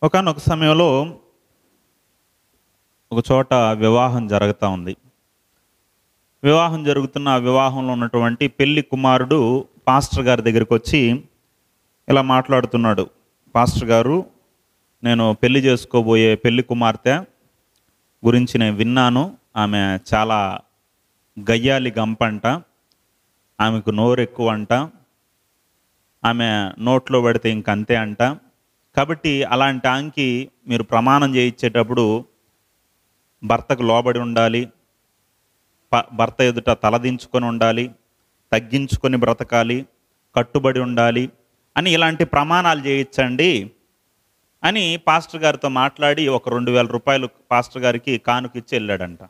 ఒకానొక సమయంలో ఒక చోట వివాహం జరుగుతూ ఉంది. వివాహం జరుగుతున్న ఆ వివాహంలో ఉన్నటువంటి పెళ్లి కుమారుడు పాస్టర్ గారి దగ్గరికి వచ్చి ఇలా మాట్లాడుతున్నాడు. పాస్టర్ గారు, నేను పెళ్లి చేసుకోబోయే పెళ్లి కుమార్తె గురించి నేను విన్నాను. ఆమె చాలా గయ్యాలి గంపంట, ఆమెకు నోరు ఎక్కువ అంట, ఆమె నోట్లో పెడితే ఇంకంతే అంట. కాబట్టి అలాంటి ఆమెకి మీరు ప్రమాణం చేయించేటప్పుడు భర్తకు లోబడి ఉండాలి, భర్త ఎదుట తలదించుకొని ఉండాలి, తగ్గించుకొని బ్రతకాలి, కట్టుబడి ఉండాలి అని ఇలాంటి ప్రమాణాలు చేయించండి అని పాస్టర్ గారితో మాట్లాడి ఒక 2,000 రూపాయలు పాస్టర్ గారికి కానుకిచ్చి వెళ్ళాడంట.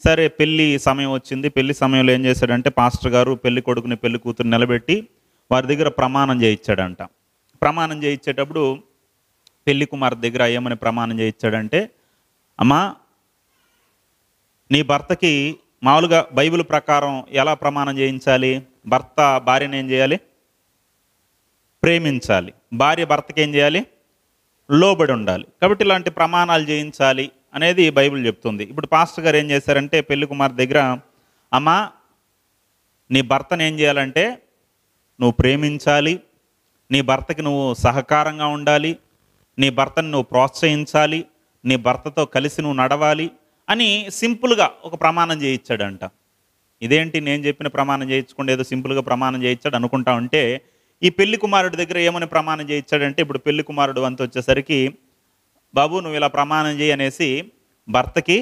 సరే, పెళ్లి సమయం వచ్చింది. పెళ్లి సమయంలో ఏం చేశాడంటే పాస్టర్ గారు పెళ్లి కొడుకుని పెళ్లి కూతురు నిలబెట్టి వారి దగ్గర ప్రమాణం చేయించాడంట. ప్రమాణం చేయించేటప్పుడు పెళ్లి కుమార్తె దగ్గర ఏమని ప్రమాణం చేయించాడంటే, అమ్మా, నీ భర్తకి మామూలుగా బైబిల్ ప్రకారం ఎలా ప్రమాణం చేయించాలి? భర్త భార్యను ఏం చేయాలి? ప్రేమించాలి. భార్య భర్తకి ఏం చేయాలి? లోబడి ఉండాలి. కాబట్టి ఇలాంటి ప్రమాణాలు చేయించాలి అనేది బైబిల్ చెప్తుంది. ఇప్పుడు పాస్టర్ గారు ఏం చేశారంటే పెళ్లి కుమార్తె దగ్గర, అమ్మా, నీ భర్తను ఏం చేయాలంటే నువ్వు ప్రేమించాలి, నీ భర్తకి నువ్వు సహకారంగా ఉండాలి, నీ భర్తను నువ్వు ప్రోత్సహించాలి, నీ భర్తతో కలిసి నువ్వు నడవాలి అని సింపుల్గా ఒక ప్రమాణం చేయించాడంట. ఇదేంటి నేను చెప్పిన ప్రమాణం చేయించకుండా ఏదో సింపుల్గా ప్రమాణం చేయించాడు అనుకుంటా ఉంటే, ఈ పెళ్లి కుమారుడి దగ్గర ఏమని ప్రమాణం చేయించాడంటే, ఇప్పుడు పెళ్లి కుమారుడు వంతు వచ్చేసరికి, బాబు నువ్వు ఇలా ప్రమాణం చేయి అనేసి భర్తకి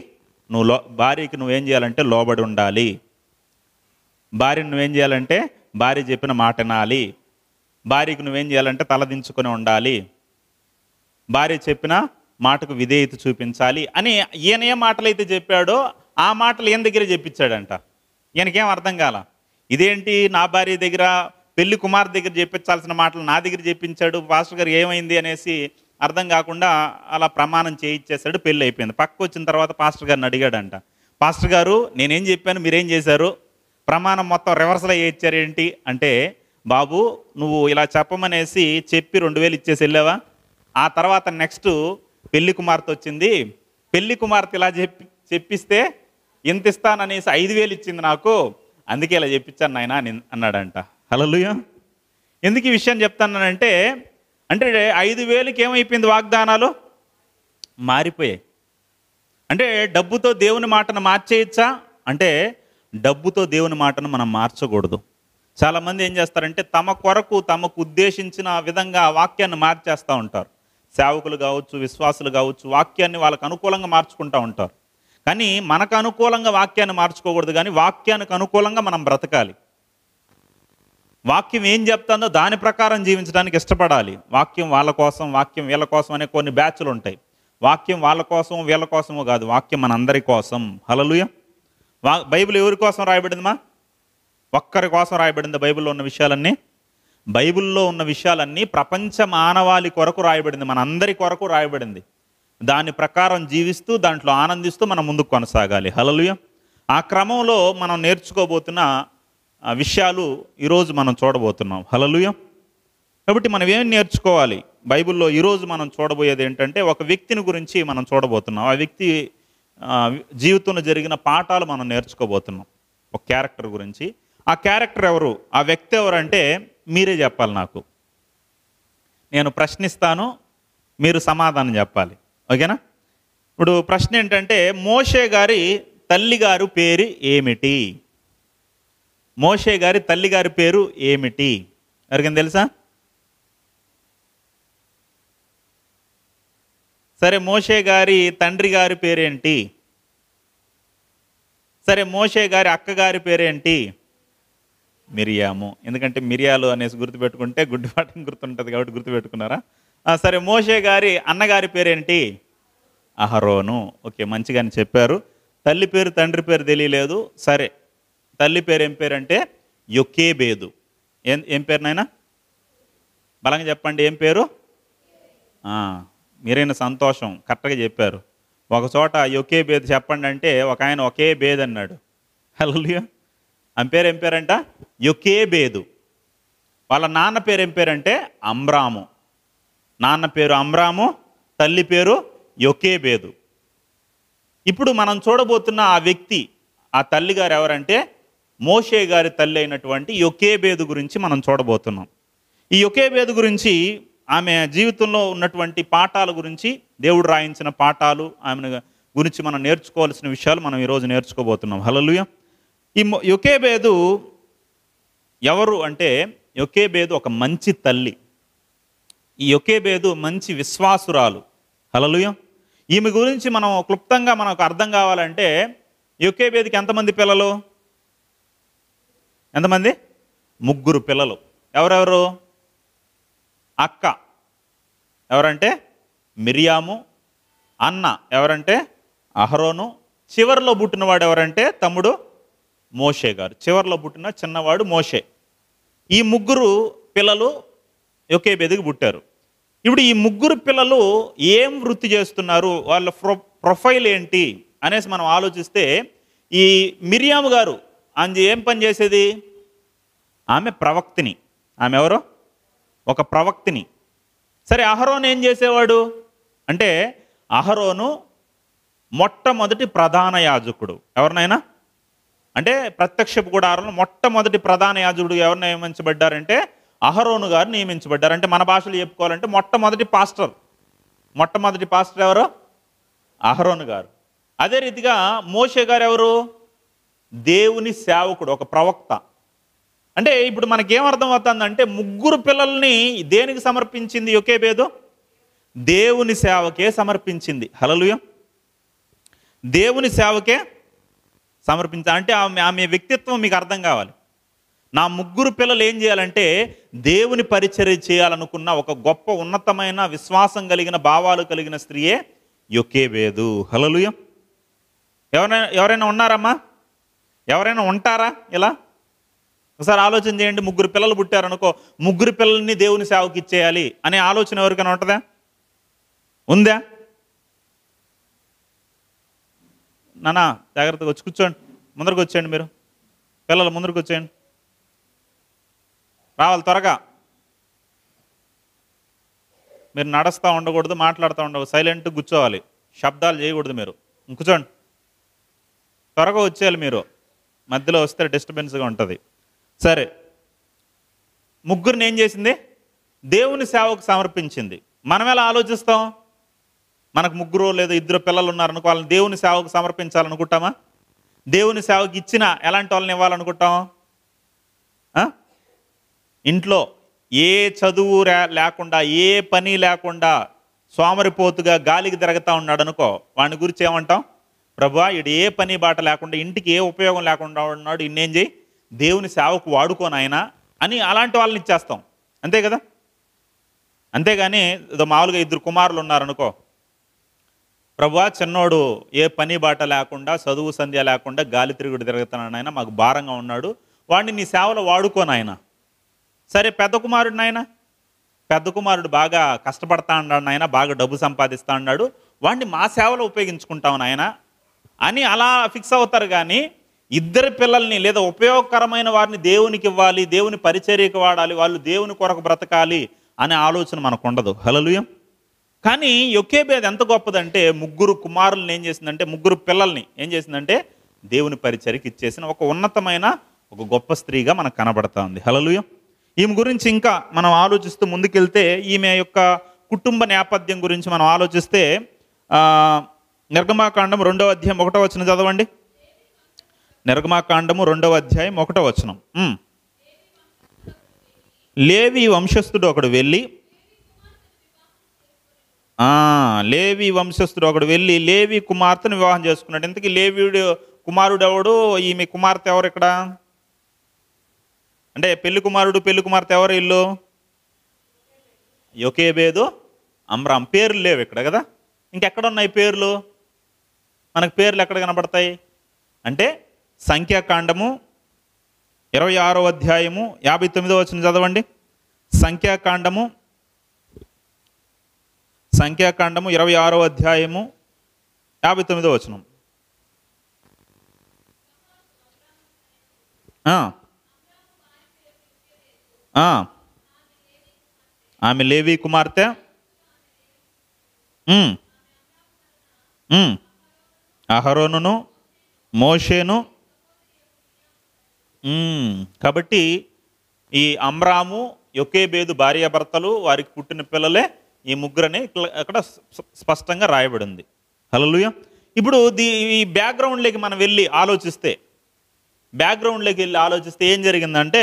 భార్యకి నువ్వేం చేయాలంటే లోబడి ఉండాలి, భార్యను నువ్వేం చేయాలంటే భార్య చెప్పిన మాట వినాలి, భార్యకు నువ్వేం చేయాలంటే తలదించుకొని ఉండాలి, భార్య చెప్పిన మాటకు విధేయత చూపించాలి అని ఈయన ఏ మాటలు అయితే చెప్పాడో ఆ మాటలు ఈయన దగ్గర చెప్పించాడంట. ఈయనకేం అర్థం కాల. ఇదేంటి నా భార్య దగ్గర పెళ్లి కుమార్ దగ్గర చెప్పించాల్సిన మాటలు నా దగ్గర చెప్పించాడు, పాస్టర్ గారు ఏమైంది అనేసి అర్థం కాకుండా అలా ప్రమాణం చేయించేశాడు. పెళ్ళి అయిపోయింది. పక్కకు వచ్చిన తర్వాత పాస్టర్ గారిని అడిగాడంట, పాస్టర్ గారు నేనేం చెప్పాను మీరేం చేశారు? ప్రమాణం మొత్తం రివర్సల్ అయ్యేచ్చారు ఏంటి అంటే, బాబు నువ్వు ఇలా చెప్పమనేసి చెప్పి 2,000 ఇచ్చేసి వెళ్ళావా? ఆ తర్వాత నెక్స్ట్ పెళ్లి కుమార్తె వచ్చింది, పెళ్లి కుమార్తె ఇలా చెప్పిస్తే ఎంత ఇస్తాననేసి 5,000 ఇచ్చింది నాకు, అందుకే ఇలా చెప్పించాను నాయన అన్నాడంట. హల్లెలూయా. ఎందుకు ఈ విషయం చెప్తానంటే, అంటే 5,000కి ఏమైపోయింది? వాగ్దానాలు మారిపోయాయి. అంటే డబ్బుతో దేవుని మాటను మార్చేయచ్చా అంటే, డబ్బుతో దేవుని మాటను మనం మార్చకూడదు. చాలామంది ఏం చేస్తారంటే తమ కొరకు తమకు ఉద్దేశించిన విధంగా వాక్యాన్ని మార్చేస్తూ ఉంటారు. సేవకులు కావచ్చు, విశ్వాసులు కావచ్చు, వాక్యాన్ని వాళ్ళకు అనుకూలంగా మార్చుకుంటూ ఉంటారు. కానీ మనకు అనుకూలంగా వాక్యాన్ని మార్చుకోకూడదు, కానీ వాక్యానికి అనుకూలంగా మనం బ్రతకాలి. వాక్యం ఏం చెప్తుందో దాని ప్రకారం జీవించడానికి ఇష్టపడాలి. వాక్యం వాళ్ళ కోసం, వాక్యం వీళ్ళ కోసం అనే కొన్ని బ్యాచ్లు ఉంటాయి. వాక్యం వాళ్ళ కోసం వీళ్ళ కోసమో కాదు, వాక్యం మనందరి కోసం. హల్లెలూయా. బైబిల్ ఎవరి కోసం రాయబడిందిమా? ఒక్కరి కోసం రాయబడింది. బైబిల్లో ఉన్న విషయాలన్నీ, బైబిల్లో ఉన్న విషయాలన్నీ ప్రపంచ మానవాళి కొరకు రాయబడింది, మనందరి కొరకు రాయబడింది. దాని ప్రకారం జీవిస్తూ దాంట్లో ఆనందిస్తూ మనం ముందుకు కొనసాగాలి. హల్లెలూయా. ఆ క్రమంలో మనం నేర్చుకోబోతున్న విషయాలు ఈరోజు మనం చూడబోతున్నాం. హల్లెలూయా. కాబట్టి మనం ఏం నేర్చుకోవాలి బైబిల్లో? ఈరోజు మనం చూడబోయేది ఏంటంటే ఒక వ్యక్తిని గురించి మనం చూడబోతున్నాం. ఆ వ్యక్తి జీవితంలో జరిగిన పాఠాలు మనం నేర్చుకోబోతున్నాం. ఒక క్యారెక్టర్ గురించి. ఆ క్యారెక్టర్ ఎవరు, ఆ వ్యక్తి ఎవరు అంటే మీరే చెప్పాలి నాకు. నేను ప్రశ్నిస్తాను, మీరు సమాధానం చెప్పాలి. ఓకేనా? ఇప్పుడు ప్రశ్న ఏంటంటే, మోషే గారి తల్లిగారు పేరు ఏమిటి? మోషే గారి తల్లిగారి పేరు ఏమిటి? ఎవరికైనా తెలుసా? సరే, మోషే గారి తండ్రి గారి పేరేంటి? సరే, మోషే గారి అక్కగారి పేరేంటి? మిరియాము. ఎందుకంటే మిరియాలు అనేసి గుర్తుపెట్టుకుంటే గుడ్డిపాఠం గుర్తుంటుంది కాబట్టి గుర్తుపెట్టుకున్నారా? సరే, మోషే గారి అన్నగారి పేరేంటి? అహరోను. ఓకే, మంచిగానే చెప్పారు. తల్లి పేరు తండ్రి పేరు తెలియలేదు. సరే, తల్లి పేరు ఏం పేరు అంటే యొకేబేదు. ఏం పేరు నాయనా? బలంగా చెప్పండి, ఏం పేరు? మీరైన సంతోషం, కరెక్ట్గా చెప్పారు. ఒక చోట యొకేబేదు చెప్పండి అంటే ఒక ఆయన ఒకే బేద్ అన్నాడు. హల్లెలూయా. ఆమె పేరు ఏం పేరంట? యొకేబేదు. వాళ్ళ నాన్న పేరు ఏం పేరంటే అమ్రాము. నాన్న పేరు అమ్రాము, తల్లి పేరు యొకేబేదు. ఇప్పుడు మనం చూడబోతున్న ఆ వ్యక్తి, ఆ తల్లి గారు ఎవరంటే మోషే గారి తల్లి అయినటువంటి యొకేబేదు గురించి మనం చూడబోతున్నాం. ఈ యొకేబేదు గురించి, ఆమె జీవితంలో ఉన్నటువంటి పాఠాల గురించి, దేవుడు రాయించిన పాఠాలు, ఆమెను గురించి మనం నేర్చుకోవాల్సిన విషయాలు మనం ఈరోజు నేర్చుకోబోతున్నాం. హల్లెలూయా. ఈ యొకేబేదు ఎవరు అంటే, యొకేబేదు ఒక మంచి తల్లి. ఈ యొకేబేదు మంచి విశ్వాసురాలు. హల్లెలూయా. ఈమె గురించి మనం క్లుప్తంగా మనకు అర్థం కావాలంటే, యొకేబేదుకి ఎంతమంది పిల్లలు? ఎంతమంది? 3 పిల్లలు. ఎవరెవరు? అక్క ఎవరంటే మిరియాము, అన్న ఎవరంటే అహరోను, చివరిలో పుట్టినవాడు ఎవరంటే తమ్ముడు మోషే గారు. చివరిలో పుట్టిన చిన్నవాడు మోషే. ఈ 3 పిల్లలు యొకేబేదుకి పుట్టారు. ఇప్పుడు ఈ 3 పిల్లలు ఏం వృత్తి చేస్తున్నారు, వాళ్ళ ప్రొఫైల్ ఏంటి అనేసి మనం ఆలోచిస్తే, ఈ మిరియాము గారు ఆమె ఏం పని చేసేది? ఆమె ప్రవక్తిని. ఆమె ఎవరు? ఒక ప్రవక్తిని. సరే, అహరోను ఏం చేసేవాడు అంటే, అహరోను మొట్టమొదటి ప్రధాన యాజకుడు. ఎవరినైనా అంటే ప్రత్యక్షపు గుడారంలో మొట్టమొదటి ప్రధాన యాజకుడు ఎవరు నియమించబడ్డారంటే అహరోను గారు నియమించబడ్డారు. అంటే మన భాషలో చెప్పుకోవాలంటే మొట్టమొదటి పాస్టర్. మొట్టమొదటి పాస్టర్ ఎవరు? అహరోను గారు. అదే రీతిగా మోషే గారు ఎవరు? దేవుని సేవకుడు, ఒక ప్రవక్త. అంటే ఇప్పుడు మనకేమర్థం అవుతుందంటే, 3 పిల్లల్ని దేనికి సమర్పించింది యొకేబేదు? దేవుని సేవకే సమర్పించింది. హల్లెలూయా. దేవుని సేవకే సమర్పించాలి. అంటే ఆమె వ్యక్తిత్వం మీకు అర్థం కావాలి. నా 3 పిల్లలు ఏం చేయాలంటే దేవుని పరిచర్య చేయాలనుకున్న ఒక గొప్ప ఉన్నతమైన విశ్వాసం కలిగిన భావాలు కలిగిన స్త్రీయే యొకేబేదు. హల్లెలూయా. ఎవరైనా ఉన్నారమ్మా? ఎవరైనా ఉంటారా ఇలా? ఒకసారి ఆలోచన చేయండి. 3 పిల్లలు పుట్టారనుకో, 3 పిల్లల్ని దేవుని సేవకి ఇచ్చేయాలి అనే ఆలోచన ఎవరికైనా ఉంటుందా? ఉందా? నానా జాగ్రత్తగా వచ్చి కూర్చోండి, ముందరకు వచ్చేయండి. మీరు పిల్లలు ముందరకు వచ్చేయండి, రావాలి త్వరగా. మీరు నడుస్తూ ఉండకూడదు, మాట్లాడుతూ ఉండకూడదు, సైలెంట్గా కూర్చోవాలి, శబ్దాలు చేయకూడదు. మీరు కూర్చోండి, త్వరగా వచ్చేయాలి. మీరు మధ్యలో వస్తే డిస్టర్బెన్స్గా ఉంటుంది. సరే, 3 ఏం చేసింది? దేవుని సేవకు సమర్పించింది. మనం ఎలా ఆలోచిస్తాం? మనకు 3 లేదా 2 పిల్లలు ఉన్నారనుకో, వాళ్ళని దేవుని సేవకు సమర్పించాలనుకుంటామా? దేవుని సేవకు ఇచ్చిన ఎలాంటి వాళ్ళని ఇవ్వాలనుకుంటాం? ఇంట్లో ఏ చదువు లేకుండా, ఏ పని లేకుండా సోమరిపోతుగా గాలికి తిరుగుతూ ఉన్నాడు అనుకో, వాడిని గురించి ఏమంటాం? ప్రభువా, ఈడు ఏ పని బాట లేకుండా, ఇంటికి ఏ ఉపయోగం లేకుండా ఉన్నాడు, ఇన్నేం చేయి, దేవుని సేవకు వాడుకోనాయన అని అలాంటి వాళ్ళని ఇచ్చేస్తాం. అంతే కదా? అంతేగాని మామూలుగా 2 కుమారులు ఉన్నారనుకో, ప్రభువా చిన్నోడు ఏ పని బాట లేకుండా, చదువు సంధ్య లేకుండా గాలి తిరుగుతున్నాడు ఆయన, మాకు భారంగా ఉన్నాడు, వాడిని నీ సేవలో వాడుకోనాయన. సరే, పెద్ద కుమారుడు నాయన, పెద్ద కుమారుడు బాగా కష్టపడతా ఉన్నాడు నాయన, బాగా డబ్బు సంపాదిస్తూ ఉన్నాడు, వాడిని మా సేవలో ఉపయోగించుకుంటాం నాయన అని అలా ఫిక్స్ అవుతారు. కానీ 2 పిల్లల్ని లేదా ఉపయోగకరమైన వారిని దేవునికి ఇవ్వాలి, దేవుని పరిచర్యకు వాడాలి, వాళ్ళు దేవుని కొరకు బ్రతకాలి అనే ఆలోచన మనకు ఉండదు. హల్లెలూయా. కానీ యొకేబేదు ఎంత గొప్పదంటే, 3 కుమారులను ఏం చేసిందంటే, 3 పిల్లల్ని ఏం చేసిందంటే దేవుని పరిచర్యకి ఇచ్చేసిన ఒక ఉన్నతమైన ఒక గొప్ప స్త్రీగా మనకు కనబడతా ఉంది. హల్లెలూయా. ఈమె గురించి ఇంకా మనం ఆలోచిస్తూ ముందుకెళ్తే, ఈమె యొక్క కుటుంబ నేపథ్యం గురించి మనం ఆలోచిస్తే, నిర్గమాకాండం 2వ అధ్యాయం 1వ వచనం చదవండి. నిర్గమాకాండము 2వ అధ్యాయం 1వ వచనం. లేవి వంశస్థుడు ఒకడు వెళ్ళి లేవి కుమార్తెను వివాహం చేసుకున్నాడు. ఇంతకీ లేవీడు కుమారుడు ఎవడు? ఈమె కుమార్తె ఎవరు ఇక్కడ? అంటే పెళ్లి కుమారుడు పెళ్లి కుమార్తె ఎవరు? ఇల్లు యొకేబేదు, అమ్రాం. పేర్లు లేవు ఇక్కడ కదా. ఇంకెక్కడున్నాయి పేర్లు? మనకు పేర్లు ఎక్కడ కనబడతాయి అంటే సంఖ్యాకాండము 26వ అధ్యాయము 59వ వచనం చదవండి. సంఖ్యాకాండము 26వ అధ్యాయము 59వ వచనం. ఆమె లేవి కుమార్తె, ఉమ్, ఉమ్. అహరోనును మోషేను. కాబట్టి ఈ అమ్రాము యొకేబేదు భార్యాభర్తలు వారికి పుట్టిన పిల్లలే ఈ ముగ్గురని అక్కడ స్పష్టంగా రాయబడింది. హల్లెలూయా. ఇప్పుడు ఈ బ్యాక్గ్రౌండ్లోకి మనం వెళ్ళి ఆలోచిస్తే ఏం జరిగిందంటే,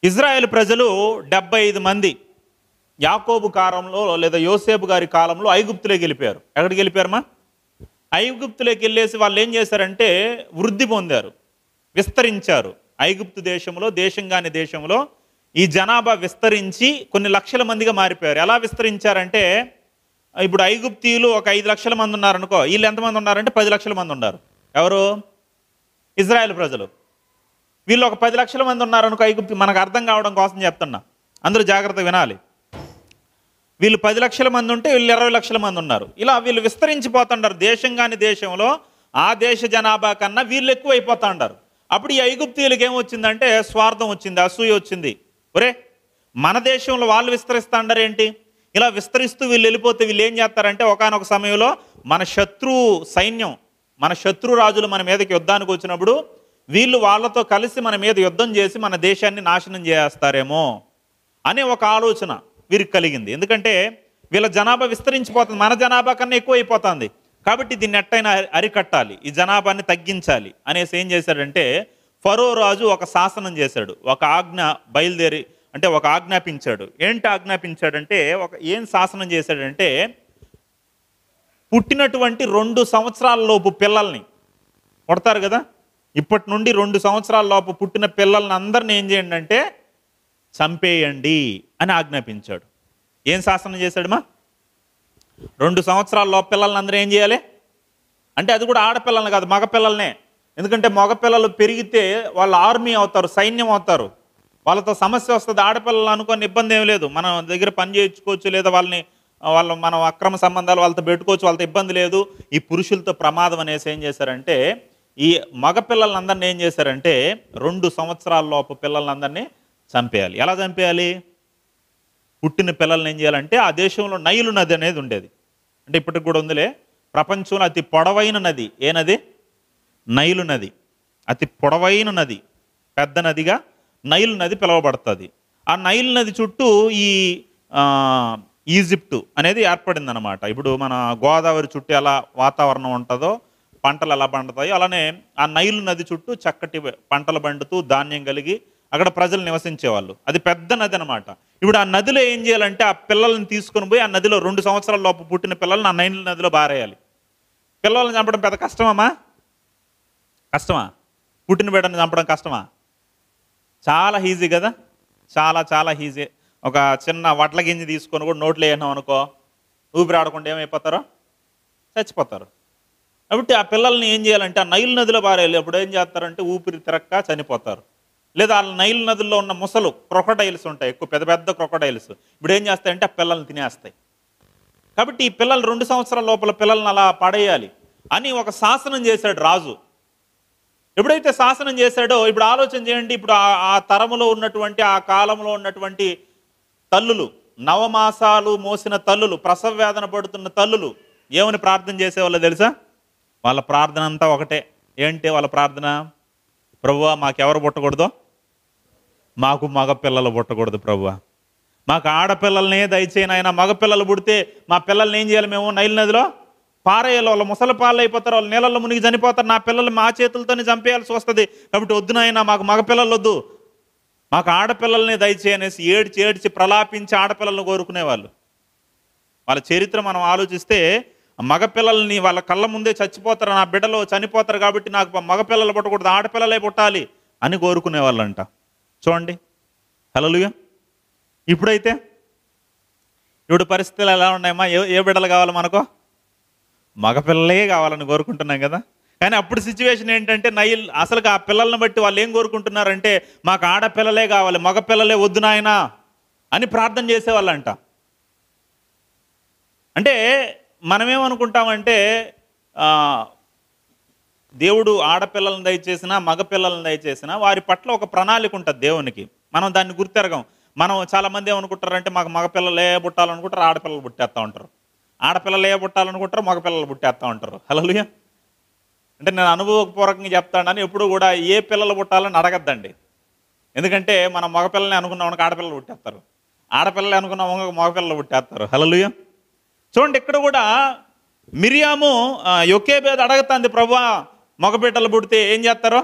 ఇజ్రాయెల్ ప్రజలు 75 మంది యాకోబు కాలంలో లేదా యోసేపు గారి కాలంలో ఐగుప్తులోకి వెళ్ళిపోయారు. ఎక్కడికి వెళ్ళిపోయారమ్మా? ఐగుప్తులోకి వెళ్ళేసి వాళ్ళు ఏం చేశారంటే వృద్ధి పొందారు, విస్తరించారు. ఐగుప్తు దేశంలో, దేశం కాని దేశంలో ఈ జనాభా విస్తరించి కొన్ని లక్షల మందిగా మారిపోయారు. ఎలా విస్తరించారంటే, ఇప్పుడు ఐగుప్తీయులు ఒక 5 లక్షల మంది ఉన్నారనుకో, వీళ్ళు ఎంతమంది ఉన్నారంటే 10 లక్షల మంది ఉన్నారు. ఎవరు? ఇజ్రాయెల్ ప్రజలు. వీళ్ళు ఒక 10 లక్షల మంది ఉన్నారనుకో ఐగుప్తు. మనకు అర్థం కావడం కోసం చెప్తున్నా, అందరూ జాగ్రత్తగా వినాలి. వీళ్ళు 10 లక్షల మంది ఉంటే వీళ్ళు 20 లక్షల మంది ఉన్నారు. ఇలా వీళ్ళు విస్తరించిపోతుంటారు. దేశం కాని దేశంలో ఆ దేశ జనాభా కన్నా వీళ్ళు ఎక్కువ అయిపోతా ఉంటారు. అప్పుడు ఈ ఐగుప్తీయులకి ఏమొచ్చిందంటే స్వార్థం వచ్చింది, అసూయ వచ్చింది. ఒరే, మన దేశంలో వాళ్ళు విస్తరిస్తా అంటారు ఏంటి? ఇలా విస్తరిస్తూ వీళ్ళు వెళ్ళిపోతే వీళ్ళు ఏం చేస్తారంటే ఒకానొక సమయంలో మన శత్రు సైన్యం, మన శత్రు రాజులు మన మీదకి యుద్ధానికి వచ్చినప్పుడు వీళ్ళు వాళ్ళతో కలిసి మన మీద యుద్ధం చేసి మన దేశాన్ని నాశనం చేస్తారేమో అనే ఒక ఆలోచన వీరికి కలిగింది. ఎందుకంటే వీళ్ళ జనాభా విస్తరించిపోతుంది, మన జనాభా కన్నా ఎక్కువ అయిపోతుంది. కాబట్టి దీన్ని ఎట్టయినా అరికట్టాలి, ఈ జనాభాని తగ్గించాలి అనేసి ఏం చేశాడంటే ఫరో రాజు ఒక శాసనం చేశాడు, ఒక ఆజ్ఞ బయలుదేరి అంటే ఒక ఆజ్ఞాపించాడు. ఏంటి ఆజ్ఞాపించాడంటే ఏం శాసనం చేశాడంటే, పుట్టినటువంటి 2 సంవత్సరాల లోపు పిల్లల్ని కొడతారు కదా, ఇప్పటి నుండి 2 సంవత్సరాల లోపు పుట్టిన పిల్లల్ని అందరిని ఏం చేయండి అంటే చంపేయండి అని ఆజ్ఞాపించాడు. ఏం శాసనం చేశాడమ్మా? 2 సంవత్సరాల లోపు పిల్లల్ని అందరూ ఏం చేయాలి అంటే, అది కూడా ఆడపిల్లల్ని కాదు, మగపిల్లల్నే. ఎందుకంటే మగపిల్లలు పెరిగితే వాళ్ళు ఆర్మీ అవుతారు, సైన్యం అవుతారు, వాళ్ళతో సమస్య వస్తుంది. ఆడపిల్లలు అనుకోని ఇబ్బంది ఏం లేదు, మన దగ్గర పని చేయించుకోవచ్చు, లేదా మనం అక్రమ సంబంధాలు వాళ్ళతో పెట్టుకోవచ్చు, వాళ్ళతో ఇబ్బంది లేదు. ఈ పురుషులతో ప్రమాదం అనేసి ఏం చేశారంటే ఈ మగపిల్లలందరినీ ఏం చేశారంటే 2 సంవత్సరాల లోపు పిల్లలందరినీ చంపేయాలి. ఎలా చంపేయాలి? పుట్టిన పిల్లల్ని ఏం చేయాలంటే, ఆ దేశంలో నైలు నది అనేది ఉండేది, అంటే ఇప్పటికి కూడా ఉందిలే, ప్రపంచంలో అతి పొడవైన నది. ఏ నది? నైలు నది. అతి పొడవైన నది, పెద్ద నదిగా నైలు నది పిలువబడుతుంది. ఆ నైలు నది చుట్టూ ఈ ఈజిప్టు అనేది ఏర్పడింది అనమాట. ఇప్పుడు మన గోదావరి చుట్టూ ఎలా వాతావరణం ఉంటుందో, పంటలు ఎలా పండుతాయో, అలానే ఆ నైలు నది చుట్టూ చక్కటి పంటలు పండుతూ ధాన్యం కలిగి అక్కడ ప్రజలు నివసించేవాళ్ళు. అది పెద్ద నది అనమాట. ఇప్పుడు ఆ నదిలో ఏం చేయాలంటే ఆ పిల్లల్ని తీసుకొని పోయి ఆ నదిలో 2 సంవత్సరాల లోపు పుట్టిన పిల్లల్ని ఆ నైలు నదిలో బారేయాలి. పిల్లల్ని చంపడం పెద్ద కష్టమా? కష్టమా? పుట్టిన బిడ్డని చంపడం కష్టమా? చాలా ఈజీ కదా, చాలా చాలా ఈజీ. ఒక చిన్న వడ్ల గింజ తీసుకొని కూడా నోట్లో వేసినాం అనుకో, ఊపిరి ఆడకుండా ఏమైపోతారో చచ్చిపోతారు. కాబట్టి ఆ పిల్లల్ని ఏం చేయాలంటే ఆ నైలు నదిలో బారేయాలి. అప్పుడు ఏం చేస్తారంటే ఊపిరి తిరక్క చనిపోతారు. లేదా ఆ నైలు నదుల్లో ఉన్న ముసలు క్రొకడైల్స్ ఉంటాయి, ఎక్కువ పెద్ద పెద్ద క్రొకడైల్స్, ఇప్పుడు ఏం చేస్తాయంటే ఆ పిల్లల్ని తినేస్తాయి. కాబట్టి ఈ పిల్లలు 2 సంవత్సరాల లోపల పిల్లల్ని అలా పడేయాలి అని ఒక శాసనం చేశాడు రాజు. ఎప్పుడైతే శాసనం చేశాడో, ఇప్పుడు ఆలోచన చేయండి, ఇప్పుడు ఆ తరములో ఉన్నటువంటి, ఆ కాలంలో ఉన్నటువంటి తల్లులు, నవమాసాలు మోసిన తల్లులు, ప్రసవ వేదన పడుతున్న తల్లులు ఏమని ప్రార్థన చేసేవాళ్ళో తెలుసా? వాళ్ళ ప్రార్థన అంతా ఒకటే. ఏంటి వాళ్ళ ప్రార్థన? ప్రభువా, మాకెవరు పుట్టకూడదో, మాకు మగపిల్లలు పుట్టకూడదు ప్రభువా, మాకు ఆడపిల్లల్నే దయచేయను. ఆయన మగపిల్లలు పుడితే మా పిల్లల్ని ఏం చేయాలి? మేము నైలు నదిలో పారేయాలి, వాళ్ళ ముసలి పాలు అయిపోతారు, వాళ్ళు నీళ్ళల్లో మునిగి చనిపోతారు, నా పిల్లలు మా చేతులతోనే చంపేయాల్సి వస్తుంది. కాబట్టి వద్దునైనా మాకు మగపిల్లలు వద్దు, మాకు ఆడపిల్లల్ని దయచేయనేసి ఏడ్చి ప్రలాపించి ఆడపిల్లలను కోరుకునేవాళ్ళు. వాళ్ళ చరిత్ర మనం ఆలోచిస్తే మగపిల్లల్ని వాళ్ళ కళ్ళ ముందే చచ్చిపోతారు, నా బిడ్డలో చనిపోతారు, కాబట్టి నాకు మగపిల్లలు పుట్టకూడదు, ఆడపిల్లలే పుట్టాలి అని కోరుకునేవాళ్ళంట. చూడండి, హల్లెలూయా. ఇప్పుడైతే ఇప్పుడు పరిస్థితులు ఎలా ఉన్నాయమ్మా? ఏ బిడ్డలు కావాలి మనకు? మగపిల్లలే కావాలని కోరుకుంటున్నాం కదా. కానీ అప్పుడు సిచ్యువేషన్ ఏంటంటే అసలు ఆ పిల్లల్ని బట్టి వాళ్ళు ఏం కోరుకుంటున్నారంటే, మాకు ఆడపిల్లలే కావాలి, మగపిల్లలే వద్దు నాయనా అని ప్రార్థన చేసేవాళ్ళంట. అంటే మనమేమనుకుంటామంటే దేవుడు ఆడపిల్లలను దయచేసినా మగపిల్లలను దయచేసినా వారి పట్ల ఒక ప్రణాళిక ఉంటుంది దేవునికి. మనం దాన్ని గుర్తెరగం. మనం చాలామంది ఏమనుకుంటారంటే మాకు మగపిల్లలే పుట్టాలనుకుంటారు, ఆడపిల్లలు పుట్టేస్తూ ఉంటారు. ఆడపిల్లలు ఏ పుట్టాలనుకుంటారో మగపిల్లలు పుట్టేస్తూ ఉంటారు. హల్లెలూయా. అంటే నేను అనుభవపూర్వకంగా చెప్తానని ఎప్పుడు కూడా ఏ పిల్లలు పుట్టాలని అడగద్దండి. ఎందుకంటే మనం మగపిల్లని అనుకున్నామనుకో ఆడపిల్లలు పుట్టేస్తారు, ఆడపిల్లలు అనుకున్నాము మగపిల్లలు పుట్టేస్తారు. హల్లెలూయా. చూడండి ఇక్కడ కూడా మిరియాము యొకేబేదు అడగతాంది, ప్రభువా మగబిడ్డలు పుడితే ఏం చేస్తారో?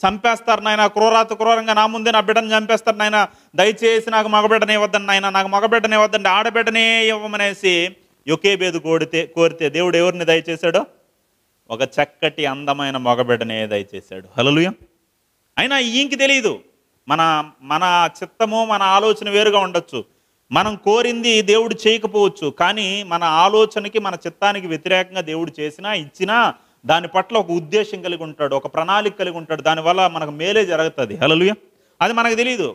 చంపేస్తారు నాయన, క్రూరంగా నా ముందే నా బిడ్డను చంపేస్తారు నాయన, దయచేసి నాకు మగబిడ్డనే ఇవ్వద్దండి నాయన, నాకు మగబిడ్డనే ఇవ్వద్దండి, ఆడబిడ్డనే ఇవ్వమనేసి యొకేబేదు కోరితే దేవుడు ఎవరిని దయచేశాడో? ఒక చక్కటి అందమైన మగబిడ్డనే దయచేశాడు. హల్లెలూయా. అయినా ఈయనకి తెలియదు, మన మన చిత్తము మన ఆలోచన వేరుగా ఉండొచ్చు, మనం కోరింది దేవుడు చేయకపోవచ్చు, కానీ మన ఆలోచనకి మన చిత్తానికి వ్యతిరేకంగా దేవుడు చేసినా ఇచ్చినా దాని పట్ల ఒక ఉద్దేశం కలిగి ఉంటాడు, ఒక ప్రణాళిక కలిగి ఉంటాడు, దానివల్ల మనకు మేలే జరుగుతుంది. హల్లెలూయా. అది మనకు తెలియదు.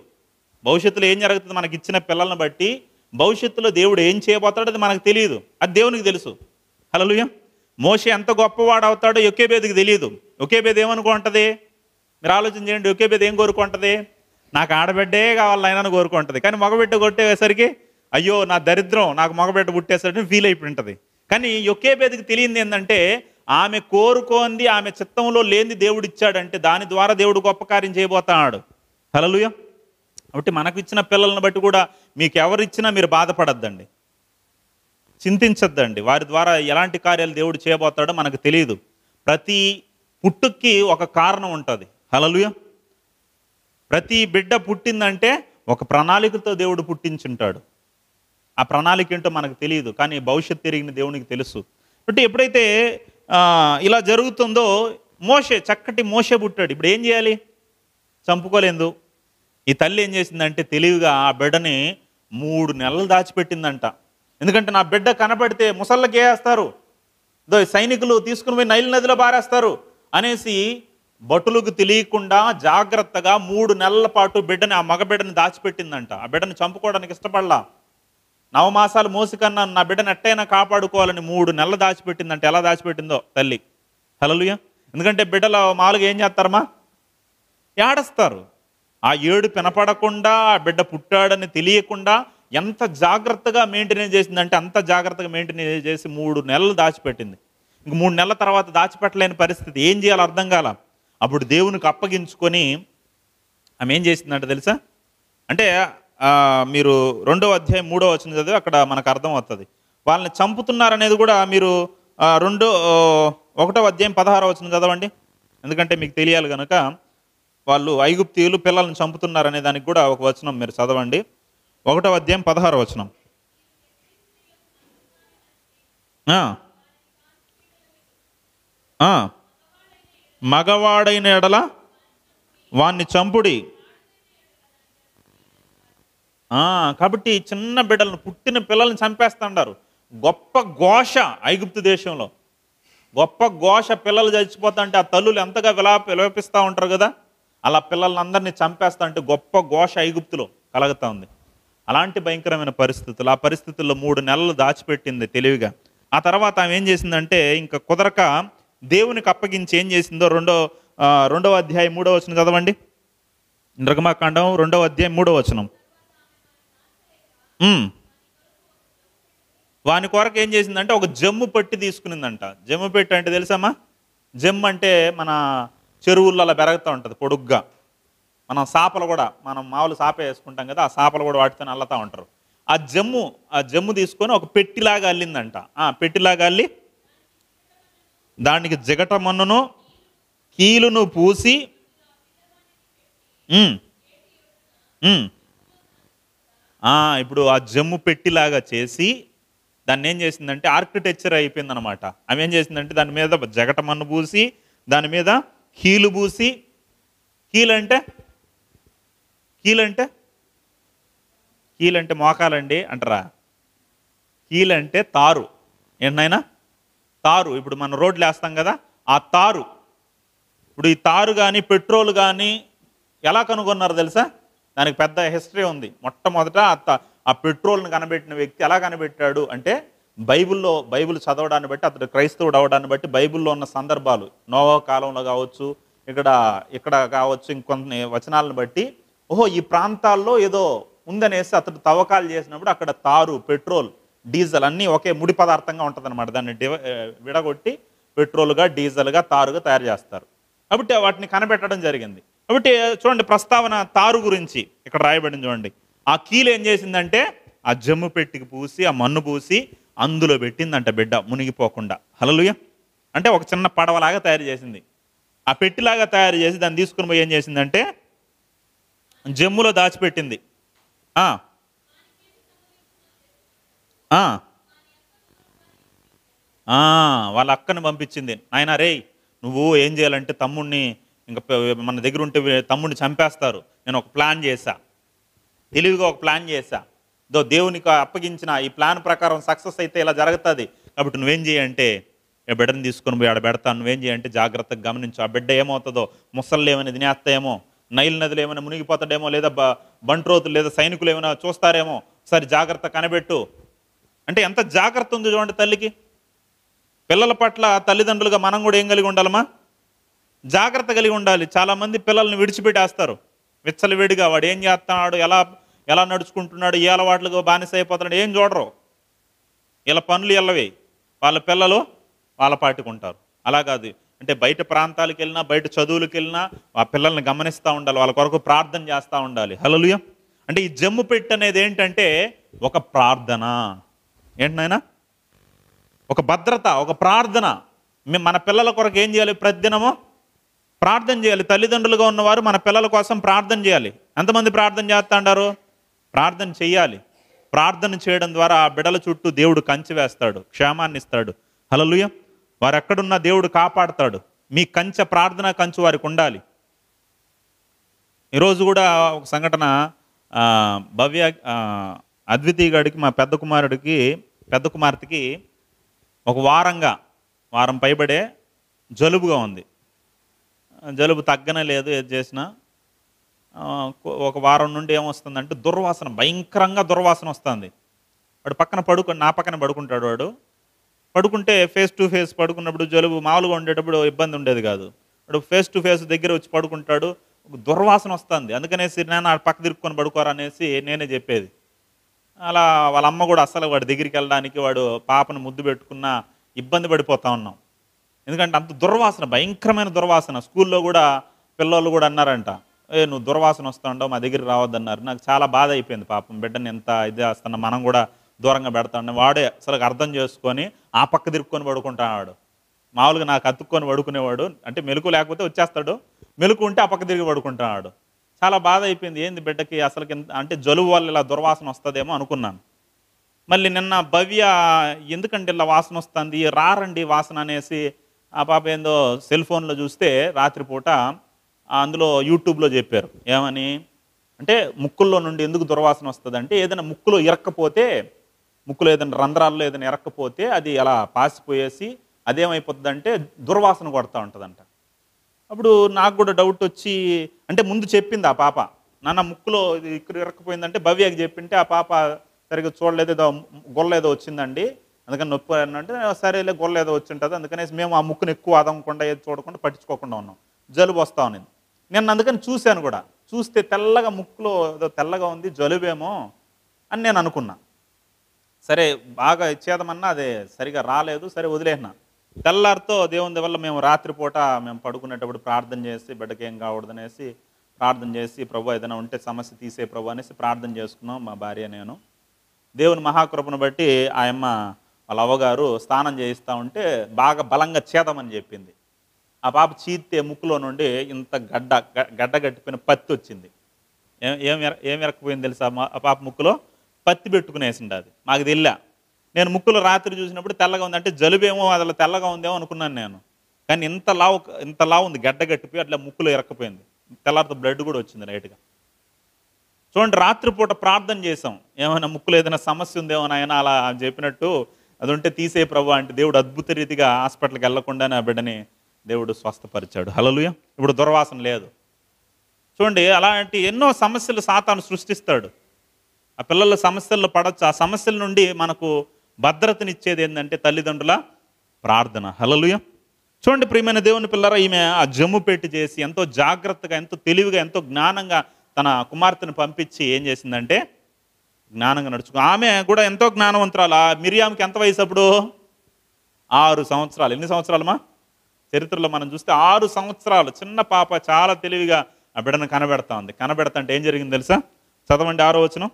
భవిష్యత్తులో ఏం జరుగుతుంది మనకి ఇచ్చిన పిల్లల్ని బట్టి భవిష్యత్తులో దేవుడు ఏం చేయబోతాడో అది మనకు తెలియదు, అది దేవునికి తెలుసు. హల్లెలూయా. మోషే ఎంత గొప్పవాడు అవుతాడో యొకేబేదుకి తెలియదు. యొకేబేదు ఏమనుకుంటుంది? మీరు ఆలోచన చేయండి. యొకేబేదు ఏం కోరుకుంటుంది? నాకు ఆడబిడ్డే కావాలి నాయనని కోరుకుంటుంది. కానీ మగబిడ్డ కొట్టేసరికి అయ్యో నా దరిద్రం, నాకు మగబిడ్డ పుట్టేసరికి ఫీల్ అయిపోయి ఉంటుంది. కానీ యొకేబేదుకి తెలియంది ఏంటంటే ఆమె కోరుకోంది, ఆమె చిత్తంలో లేనిది దేవుడు ఇచ్చాడంటే దాని ద్వారా దేవుడు గొప్ప కార్యం చేయబోతున్నాడు. హల్లెలూయా. కాబట్టి మనకు ఇచ్చిన పిల్లలను బట్టి కూడా మీకు ఎవరిచ్చినా మీరు బాధపడద్దండి, చింతించద్దండి. వారి ద్వారా ఎలాంటి కార్యాలు దేవుడు చేయబోతాడో మనకు తెలియదు. ప్రతి పుట్టుకి ఒక కారణం ఉంటుంది. హల్లెలూయా. ప్రతి బిడ్డ పుట్టిందంటే ఒక ప్రణాళికతో దేవుడు పుట్టించుంటాడు. ఆ ప్రణాళిక ఏంటో మనకు తెలియదు, కానీ భవిష్యత్తు తిరిగిన దేవునికి తెలుసు. అంటే ఎప్పుడైతే ఇలా జరుగుతుందో చక్కటి మోషే పుట్టాడు. ఇప్పుడు ఏం చేయాలి? చంపుకోలేదు. ఈ తల్లి ఏం చేసిందంటే తెలివిగా ఆ బిడ్డని 3 నెలలు దాచిపెట్టిందంట. ఎందుకంటే నా బిడ్డ కనపడితే ముసళ్ళకి వేస్తారు, సైనికులు తీసుకుని పోయి నైల్ నదిలో బారేస్తారు అనేసి భటులకు తెలియకుండా జాగ్రత్తగా 3 నెలల పాటు బిడ్డని, ఆ మగబిడ్డని దాచిపెట్టిందంట. ఆ బిడ్డని చంపుకోవడానికి ఇష్టపడలా. 9 మాసాలు మోసుకన్నా నా బిడ్డను ఎట్టయినా కాపాడుకోవాలని 3 నెలలు దాచిపెట్టిందంటే ఎలా దాచిపెట్టిందో తల్లి. హల్లెలూయా. ఎందుకంటే బిడ్డలు మామూలుగా ఏం చేస్తారమ్మా? ఏడుస్తారు. ఆ ఏడు వినపడకుండా ఆ బిడ్డ పుట్టాడని తెలియకుండా ఎంత జాగ్రత్తగా మెయింటైన్ చేసిందంటే అంత జాగ్రత్తగా మెయింటైన్ చేసి 3 నెలలు దాచిపెట్టింది. ఇంక 3 నెలల తర్వాత దాచిపెట్టలేని పరిస్థితి, ఏం చేయాలో అర్థం కాల. అప్పుడు దేవునికి అప్పగించుకొని ఆమె ఏం చేసిందంటే తెలుసా? అంటే మీరు 2వ అధ్యాయం 3వ వచనం చదివి అక్కడ మనకు అర్థం అవుతుంది. వాళ్ళని చంపుతున్నారనేది కూడా మీరు 1వ అధ్యాయం 16వ వచనం చదవండి. ఎందుకంటే మీకు తెలియాలి కనుక. వాళ్ళు ఐగుప్తీయులు పిల్లల్ని చంపుతున్నారనే దానికి కూడా ఒక వచనం మీరు చదవండి. 1వ అధ్యాయం 16వ వచనం. మగవాడైన ఎడల వాణ్ణి చంపుడి. కాబట్టి చిన్న బిడ్డలను, పుట్టిన పిల్లల్ని చంపేస్తున్నారు. గొప్ప ఘోష ఐగుప్తు దేశంలో, గొప్ప ఘోష. పిల్లలు చచ్చిపోతా అంటే ఆ తల్లులు ఎంతగా విలపిస్తూ ఉంటారు కదా, అలా పిల్లల్ని అందరినీ చంపేస్తా అంటే గొప్ప ఘోష ఐగుప్తులో కలుగుతూ ఉంది. అలాంటి భయంకరమైన పరిస్థితులు, ఆ పరిస్థితుల్లో 3 నెలలు దాచిపెట్టింది తెలివిగా. ఆ తర్వాత ఆమె ఏం చేసిందంటే ఇంకా కుదరక దేవునికి అప్పగించి ఏం చేసిందో 2వ అధ్యాయం 3వ వచనం చదవండి. నిర్గమాకాండం 2వ అధ్యాయం 3వ వచనం. వాని కొరకు ఏం చేసిందంటే ఒక జమ్ము పెట్టి తీసుకునిందంట. జమ్ము పెట్టి అంటే తెలుసమ్మా? జమ్ము అంటే మన చెరువుల్లో అలా పెరుగుతూ ఉంటుంది పొడుగ్గా. మనం సాపలు కూడా, మనం మామూలు సాప వేసుకుంటాం కదా, ఆ సాపలు కూడా వాటితో అల్లుతూ ఉంటారు. ఆ జమ్ము తీసుకొని ఒక పెట్టిలాగా అల్లిందంట. పెట్టిలాగా అల్లి దానికి జిగట మన్నును కీలును పూసి ఇప్పుడు ఆ జమ్ము పెట్టిలాగా చేసి దాన్ని ఏం చేసిందంటే ఆర్కిటెక్చర్ అయిపోయిందనమాట. ఆమె ఏం చేసిందంటే దాని మీద జగట మన్ను పూసి దాని మీద కీలు పూసి. కీలంటే మోకాలండి అంటారా? కీలంటే తారు. ఏంటైనా తారు. ఇప్పుడు మనం రోడ్లు వేస్తాం కదా, ఆ తారు. ఇప్పుడు ఈ తారు కానీ పెట్రోల్ కానీ ఎలా కనుగొన్నారు తెలుసా? దానికి పెద్ద హిస్టరీ ఉంది. మొట్టమొదట ఆ పెట్రోల్ని కనిపెట్టిన వ్యక్తి ఎలా కనిపెట్టాడు అంటే బైబిల్ చదవడాన్ని బట్టి, అతడు క్రైస్తవుడు అవడాన్ని బట్టి బైబిల్లో ఉన్న సందర్భాలు, నోవా కాలంలో కావచ్చు, ఇక్కడ కావచ్చు, ఇంకొన్ని వచనాలను బట్టి ఈ ప్రాంతాల్లో ఏదో ఉందనేసి అతడు తవ్వకాలు చేసినప్పుడు అక్కడ తారు, పెట్రోల్ డీజిల్ అన్నీ ఒకే ముడి పదార్థంగా ఉంటుందన్నమాట. దాన్ని విడగొట్టి పెట్రోల్గా, డీజిల్గా, తారుగా తయారు చేస్తారు. కాబట్టి వాటిని కనిపెట్టడం జరిగింది. కాబట్టి చూడండి, ప్రస్తావన తారు గురించి ఇక్కడ రాయబడింది చూడండి. ఆ కీలు ఏం చేసిందంటే ఆ జమ్ము పెట్టికి పూసి, ఆ మన్ను పూసి అందులో పెట్టిందంట బిడ్డ మునిగిపోకుండా. హల్లెలూయా. అంటే ఒక చిన్న పడవలాగా తయారు చేసింది. ఆ పెట్టిలాగా తయారు చేసి దాన్ని తీసుకుని పోయి ఏం చేసిందంటే జమ్ములో దాచిపెట్టింది. ఆ, ఆ, ఆ, వాళ్ళ అక్కని పంపించింది. నాయనా రేయ్, నువ్వు ఏం చేయాలంటే తమ్ముడిని ఇంకా మన దగ్గర ఉంటే తమ్ముడిని చంపేస్తారు. నేను ఒక ప్లాన్ చేశా, తెలివిగా ఒక ప్లాన్ చేశా. దేవునికి అప్పగించిన ఈ ప్లాన్ ప్రకారం సక్సెస్ అయితే ఇలా జరుగుతుంది. కాబట్టి నువ్వేం చేయంటే బిడ్డను తీసుకొని పోయి ఆడ పెడతాను. నువ్వేం చేయంటే జాగ్రత్తగా గమనించు. ఆ బిడ్డ ఏమవుతుందో, ముసళ్ళు ఏమైనా తినేస్తాయేమో, నైల్ నదులు ఏమైనా మునిగిపోతాడేమో, లేదా బంట్రోతులు లేదా సైనికులు ఏమైనా చూస్తారేమో, సరే జాగ్రత్త కనిపెట్టు అంటే ఎంత జాగ్రత్త ఉంది చూడండి తల్లికి. పిల్లల పట్ల తల్లిదండ్రులుగా మనం కూడా ఏం కలిగి ఉండాలమ్మా? జాగ్రత్త కలిగి ఉండాలి. చాలామంది పిల్లల్ని విడిచిపెట్టేస్తారు విచ్చలవిడిగా. వాడు ఏం చేస్తున్నాడు, ఎలా ఎలా నడుచుకుంటున్నాడు, ఏ అలవాట్లుగా బానిస అయిపోతున్నాడు ఏం చూడరు. ఇలా పనులు ఎల్లవి, వాళ్ళ పిల్లలు వాళ్ళ పాటుకుంటారు. అలా కాదు, అంటే బయట ప్రాంతాలకు వెళ్ళినా, బయట చదువులకు వెళ్ళినా ఆ పిల్లల్ని గమనిస్తూ ఉండాలి, వాళ్ళ కొరకు ప్రార్థన చేస్తూ ఉండాలి. హల్లెలూయా. అంటే ఈ జమ్ము పెట్టు అనేది ఏంటంటే ఒక ప్రార్థన. ఏంటనైనా ఒక భద్రత, ఒక ప్రార్థన. మన పిల్లల కొరకు ఏం చేయాలి? ప్రతిదినము ప్రార్థన చేయాలి. తల్లిదండ్రులుగా ఉన్నవారు మన పిల్లల కోసం ప్రార్థన చేయాలి. ఎంతమంది ప్రార్థన చేస్తా అంటారు? ప్రార్థన చేయాలి. ప్రార్థన చేయడం ద్వారా ఆ బిడ్డల చుట్టూ దేవుడు కంచె వేస్తాడు, క్షేమాన్ని ఇస్తాడు. హల్లెలూయా. వారు ఎక్కడున్నా దేవుడు కాపాడుతాడు. మీ కంచె, ప్రార్థన కంచె వారికి ఉండాలి. ఈరోజు కూడా ఒక సంఘటన, భవ్య అద్వితీయ గాడికి, మా పెద్ద కుమార్తెకి ఒక వారం పైబడే జలుబుగా ఉంది. జలుబు తగ్గనే లేదు, ఏది చేసినా. ఒక వారం నుండి ఏమొస్తుందంటే దుర్వాసన, భయంకరంగా దుర్వాసన వస్తుంది. వాడు నా పక్కన పడుకుంటాడు. వాడు పడుకుంటే ఫేస్ టు ఫేస్ పడుకున్నప్పుడు జలుబు మామూలుగా ఉండేటప్పుడు ఇబ్బంది ఉండేది కాదు. వాడు ఫేస్ టు ఫేస్ దగ్గర వచ్చి పడుకుంటాడు, ఒక దుర్వాసన వస్తుంది. అందుకనేసి నేను పక్క తిరుక్కొని పడుకోరా అనేసి నేనే చెప్పేది. అలా వాళ్ళ అమ్మ కూడా అస్సలు వాడి దగ్గరికి వెళ్ళడానికి, వాడు పాపను ముద్దు పెట్టుకున్న ఇబ్బంది పడిపోతా ఉన్నాం. ఎందుకంటే అంత దుర్వాసన, భయంకరమైన దుర్వాసన. స్కూల్లో కూడా పిల్లలు కూడా అన్నారంట, నువ్వు దుర్వాసన వస్తూ ఉండవు, మా దగ్గరికి రావద్దన్నారు. నాకు చాలా బాధ అయిపోయింది. పాపం బిడ్డని ఎంత ఇది చేస్తున్నా, మనం కూడా దూరంగా పెడతా ఉన్నాం. వాడే అసలు అర్థం చేసుకొని ఆ పక్క తిరుక్కొని పడుకుంటాడు. మామూలుగా నాకు అతుక్కొని పడుకునేవాడు, అంటే మెలకు లేకపోతే వచ్చేస్తాడు, మెలకు ఉంటే ఆ పక్క తిరిగి పడుకుంటున్నాడు. చాలా బాధ అయిపోయింది. ఏంది బిడ్డకి అసలుకి, అంటే జలుబు వల్ల ఇలా దుర్వాసన వస్తుందేమో అనుకున్నాను. మళ్ళీ నిన్న భవ్య, ఎందుకంటే ఇలా వాసన వస్తుంది, రారండి వాసన అనేసి ఆ పాప ఏందో సెల్ ఫోన్లో చూస్తే రాత్రిపూట అందులో యూట్యూబ్లో చెప్పారు. ఏమని అంటే ముక్కుల్లో నుండి ఎందుకు దుర్వాసన వస్తుంది అంటే, ఏదైనా ముక్కులో ఇరక్కపోతే, ముక్కులో ఏదైనా రంధ్రాల్లో ఏదైనా ఇరక్కపోతే అది అలా పాసిపోయేసి అదేమైపోతుంది అంటే దుర్వాసన కొడతా ఉంటుందంట. అప్పుడు నాకు కూడా డౌట్ వచ్చి, అంటే ముందు చెప్పింది ఆ పాప, నాన్న ముక్కులో ఇది ఇక్కడ ఇరక్కపోయిందంటే భవ్యకి చెప్పింటే ఆ పాప సరిగ్గా చూడలేదు, ఏదో గొల్ల ఏదో వచ్చిందండి అందుకని నొప్పి అంటే, సరేలే గొల్ల ఏదో వచ్చి ఉంటుంది అందుకనేసి మేము ఆ ముక్కును ఎక్కువ అదమకుండా ఏది చూడకుండా పట్టించుకోకుండా ఉన్నాం. జలుబు వస్తూ ఉన్నది. నేను అందుకని చూశాను కూడా, చూస్తే తెల్లగా ముక్కులో ఏదో తెల్లగా ఉంది, జలుబేమో అని నేను అనుకున్నా. సరే బాగా ఇచ్చేదమన్నా అదే సరిగా రాలేదు, సరే వదిలేసిన. తెల్లారితో దేవుని వల్ల మేము రాత్రిపూట మేము పడుకునేటప్పుడు ప్రార్థన చేసి, బిడ్డకి ఏం కావడదనేసి ప్రార్థన చేసి, ప్రభు ఏదైనా ఉంటే సమస్య తీసే ప్రభు అనేసి ప్రార్థన చేసుకున్నాం మా భార్య నేను. దేవుని మహాకృపను బట్టి ఆయమ్మ వాళ్ళ అవ్వగారు స్నానం చేయిస్తూ ఉంటే బాగా బలంగా చేదమని చెప్పింది. ఆ పాప చీత్తే ముక్కులో నుండి ఇంత గడ్డ గట్టిపోయిన పత్తి వచ్చింది. ఏం ఎరకపోయింది తెలుసా? ఆ పాప ముక్కులో పత్తి పెట్టుకునేసింది. అది మాకు తెలియా. నేను ముక్కులో రాత్రి చూసినప్పుడు తెల్లగా ఉంది, అంటే జలుబేమో అలా తెల్లగా ఉందేమో అనుకున్నాను నేను. కానీ ఇంత లావు ఉంది, గడ్డ గట్టిపోయి అట్లా ముక్కులో ఇరక్కపోయింది. తెల్లారితో బ్లడ్ కూడా వచ్చింది రైట్గా. చూడండి, రాత్రిపూట ప్రార్థన చేసాం, ఏమైనా ముక్కులో ఏదైనా సమస్య ఉందేమో ఆయన అలా చెప్పినట్టు, అది ఉంటే తీసే ప్రభు అంటే దేవుడు అద్భుత రీతిగా హాస్పిటల్కి వెళ్లకుండానే ఆ బిడ్డని దేవుడు స్వస్థపరిచాడు. హల్లెలూయా. ఇప్పుడు దుర్వాసన లేదు. చూడండి, అలాంటి ఎన్నో సమస్యలు సాతాను సృష్టిస్తాడు. ఆ పిల్లల సమస్యల్లో పడవచ్చు. ఆ సమస్యల నుండి మనకు భద్రతనిచ్చేది ఏంటంటే తల్లిదండ్రుల ప్రార్థన. హల్లెలూయా. చూడండి ప్రియమైన దేవుని పిల్లరా, ఈమె ఆ జమ్ము పెట్టి చేసి ఎంతో జాగ్రత్తగా, ఎంతో తెలివిగా, ఎంతో జ్ఞానంగా తన కుమార్తెను పంపించి ఏం చేసిందంటే జ్ఞానంగా నడుచుకో. ఆమె కూడా ఎంతో జ్ఞానవంతురాలు. ఆ మిరియాముకి ఎంత వయసు అప్పుడు? 6 సంవత్సరాలు. ఎన్ని సంవత్సరాలమ్మా? చరిత్రలో మనం చూస్తే 6 సంవత్సరాలు చిన్న పాప చాలా తెలివిగా ఆ బిడ్డను కనబెడతా ఉంది. కనబెడతా అంటే ఏం జరిగింది తెలుసా? చదవండి 6వ వచనం.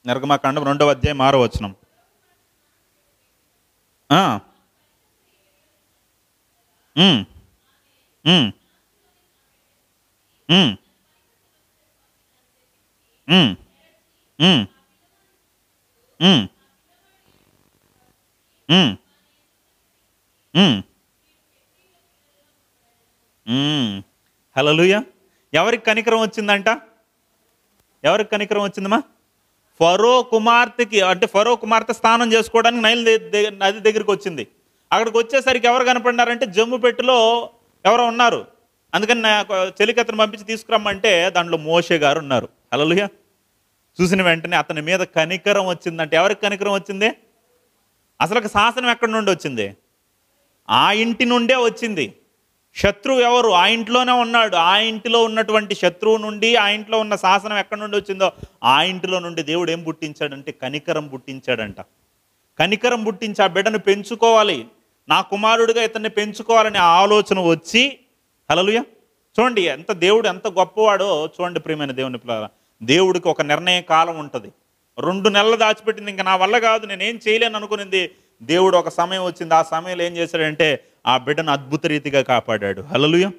నిర్గమకాండం 2వ అధ్యాయం 6వ వచనం. ఉమ్, ఉమ్, ఉమ్, ఉమ్, ఉమ్, ఉమ్, ఉమ్, ఉమ్, ఉమ్. హల్లెలూయా. ఎవరికి కనికరం వచ్చిందంట? ఎవరికి కనికరం వచ్చిందమ్మా? ఫరో కుమార్తెకి. అంటే ఫరో కుమార్తె స్నానం చేసుకోవడానికి నది దగ్గరికి వచ్చింది. అక్కడికి వచ్చేసరికి ఎవరు కనపడినారంటే జమ్ము పెట్టెలో ఎవరో ఉన్నారు. అందుకని నాకు చెలికత్తను పంపించి తీసుకురమ్మంటే దాంట్లో మోషే గారు ఉన్నారు. హల్లెలూయా. చూసిన వెంటనే అతని మీద కనికరం వచ్చిందంటే ఎవరికి కనికరం వచ్చింది? అసలు శాసనం ఎక్కడి నుండి వచ్చింది? ఆ ఇంటి నుండే వచ్చింది. శత్రువు ఎవరు? ఆ ఇంట్లోనే ఉన్నాడు. ఆ ఇంటిలో ఉన్నటువంటి శత్రువు నుండి ఆ ఇంట్లో ఉన్న శాసనం ఎక్కడి నుండి వచ్చిందో ఆ ఇంటిలో నుండి దేవుడు ఏం పుట్టించాడంటే కనికరం పుట్టించాడంట. కనికరం పుట్టించి ఆ బిడ్డను పెంచుకోవాలి, నా కుమారుడిగా ఇతన్ని పెంచుకోవాలనే ఆలోచన వచ్చి, హల్లెలూయా. చూడండి ఎంత దేవుడు ఎంత గొప్పవాడో చూడండి ప్రియమైన దేవుని పిల్లలారా. దేవుడికి ఒక నిర్ణయ కాలం ఉంటుంది. 2 నెలలు దాచిపెట్టింది, ఇంకా నా వల్ల కాదు, నేనేం చేయలేను అనుకునింది. దేవుడు ఒక సమయం వచ్చింది, ఆ సమయంలో ఏం చేశాడంటే ఆ బిడ్డను అద్భుత రీతిగా కాపాడాడు. హల్లెలూయా.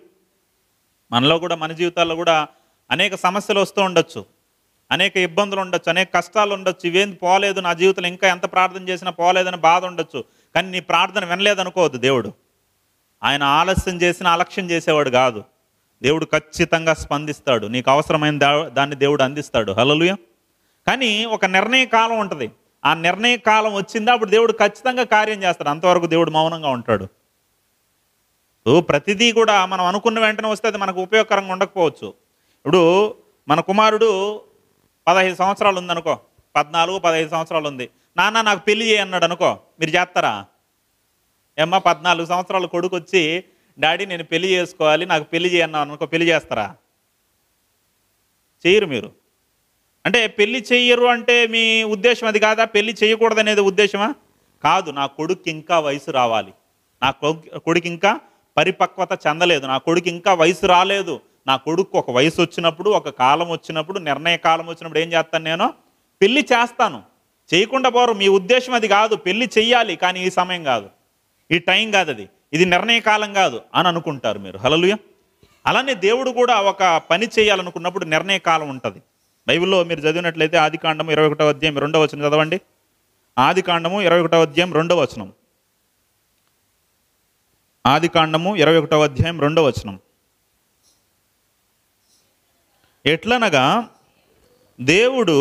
మనలో కూడా మన జీవితాల్లో కూడా అనేక సమస్యలు వస్తూ ఉండొచ్చు, అనేక ఇబ్బందులు ఉండొచ్చు, అనేక కష్టాలు ఉండొచ్చు. ఇవేం పోలేదు, నా జీవితంలో ఇంకా ఎంత ప్రార్థన చేసినా పోలేదని బాధ ఉండొచ్చు. కానీ నీ ప్రార్థన వినలేదనుకోవద్దు. దేవుడు ఆయన ఆలస్యం చేసిన అలక్ష్యం చేసేవాడు కాదు. దేవుడు ఖచ్చితంగా స్పందిస్తాడు. నీకు అవసరమైన దాన్ని దేవుడు అందిస్తాడు. హల్లెలూయా. కానీ ఒక నిర్ణయ కాలం ఉంటుంది. ఆ నిర్ణయ కాలం వచ్చిందా అప్పుడు దేవుడు ఖచ్చితంగా కార్యం చేస్తాడు. అంతవరకు దేవుడు మౌనంగా ఉంటాడు. ప్రతిదీ కూడా మనం అనుకున్న వెంటనే వస్తే అది మనకు ఉపయోగకరంగా ఉండకపోవచ్చు. ఇప్పుడు మన కుమారుడు 15 సంవత్సరాలు ఉందనుకో, 14-15 సంవత్సరాలు ఉంది. నాన్న నాకు పెళ్లి చేయన్నాడు అనుకో, మీరు చేస్తారా? ఏమ్మా 14 సంవత్సరాల కొడుకు వచ్చి డాడీ నేను పెళ్లి చేసుకోవాలి, నాకు పెళ్లి చేయన్నాను అనుకో, పెళ్లి చేస్తారా? చేయరు మీరు. అంటే పెళ్లి చెయ్యరు అంటే మీ ఉద్దేశం అది కాదా? పెళ్లి చేయకూడదనేది ఉద్దేశమా? కాదు. నా కొడుకు ఇంకా వయసు రావాలి, నా కొడుకు ఇంకా పరిపక్వత చెందలేదు, నా కొడుకు ఇంకా వయసు రాలేదు. నా కొడుకు ఒక వయసు వచ్చినప్పుడు, ఒక కాలం వచ్చినప్పుడు, నిర్ణయ కాలం వచ్చినప్పుడు ఏం చేస్తాను? నేను పెళ్లి చేస్తాను. చేయకుండా పోరు. మీ ఉద్దేశం అది కాదు, పెళ్లి చెయ్యాలి, కానీ ఈ సమయం కాదు, ఈ టైం కాదు, అది ఇది నిర్ణయ కాలం కాదు అని అనుకుంటారు మీరు. హల్లెలూయా. అలానే దేవుడు కూడా ఒక పని చేయాలనుకున్నప్పుడు నిర్ణయ కాలం ఉంటుంది. బైబిల్లో మీరు చదివినట్లయితే ఆదికాండము 21వ అధ్యాయం 2వ వచనం చదవండి. ఆదికాండము 21వ అధ్యాయం 2వ వచనం. ఆదికాండము 21వ అధ్యాయం 2వ వచనం. ఎట్లనగా దేవుడు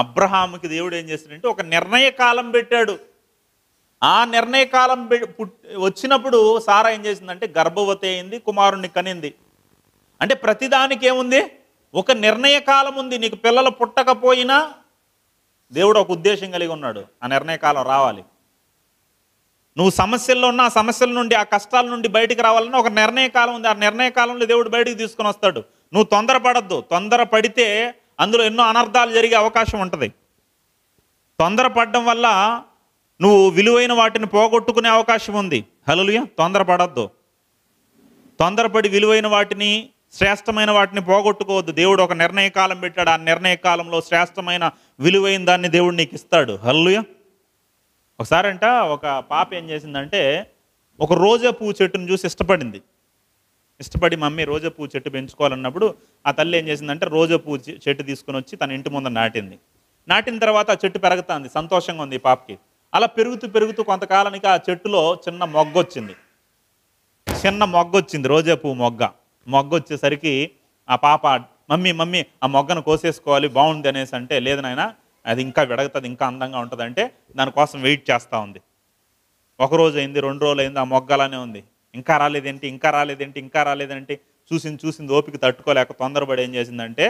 అబ్రహాముకి దేవుడు ఏం చేస్తాడంటే ఒక నిర్ణయ కాలం పెట్టాడు. ఆ నిర్ణయ కాలం వచ్చినప్పుడు సారా ఏం చేసిందంటే గర్భవతి అయింది, కుమారుణ్ణి కనింది. అంటే ప్రతిదానికి ఏముంది? ఒక నిర్ణయ కాలం ఉంది. నీకు పిల్లలు పుట్టకపోయినా దేవుడు ఒక ఉద్దేశం కలిగి ఉన్నాడు, ఆ నిర్ణయ కాలం రావాలి. నువ్వు సమస్యల్లో ఉన్న ఆ సమస్యల నుండి, ఆ కష్టాల నుండి బయటికి రావాలన్నా ఒక నిర్ణయ కాలం ఉంది. ఆ నిర్ణయ కాలంలో దేవుడు బయటికి తీసుకొని వస్తాడు. నువ్వు తొందరపడద్దు. తొందరపడితే అందులో ఎన్నో అనర్థాలు జరిగే అవకాశం ఉంటుంది. తొందరపడడం వల్ల నువ్వు విలువైన వాటిని పోగొట్టుకునే అవకాశం ఉంది. హల్లెలూయా. తొందరపడద్దు. తొందరపడి విలువైన వాటిని, శ్రేష్టమైన వాటిని పోగొట్టుకోవద్దు. దేవుడు ఒక నిర్ణయ కాలం పెట్టాడు. ఆ నిర్ణయ కాలంలో శ్రేష్టమైన విలువైన దాన్ని దేవుడు నీకు ఇస్తాడు. హల్లెలూయా. ఒకసారి అంట ఒక పాప ఏం చేసిందంటే ఒక రోజా పువ్వు చెట్టును చూసి ఇష్టపడి మమ్మీ రోజా పువ్వు చెట్టు పెంచుకోవాలన్నప్పుడు ఆ తల్లి ఏం చేసిందంటే రోజా పువ్వు చెట్టు తీసుకుని వచ్చి తన ఇంటి ముందు నాటింది. నాటిన తర్వాత ఆ చెట్టు పెరుగుతుంది, సంతోషంగా ఉంది ఈ పాపకి. అలా పెరుగుతూ కొంతకాలానికి ఆ చెట్టులో చిన్న మొగ్గ వచ్చింది, రోజా పువ్వు మొగ్గ వచ్చేసరికి ఆ పాప మమ్మీ ఆ మొగ్గను కోసేసుకోవాలి, బాగుంది అనేసి అంటే, లేదు నాయనా అది ఇంకా విడగతుంది, ఇంకా అందంగా ఉంటుంది అంటే దానికోసం వెయిట్ చేస్తూ ఉంది. 1 రోజు అయింది, 2 రోజులు అయింది, ఆ మొగ్గ అలానే ఉంది. ఇంకా రాలేదేంటి చూసింది ఓపిక తట్టుకోలేక తొందరపడి ఏం చేసిందంటే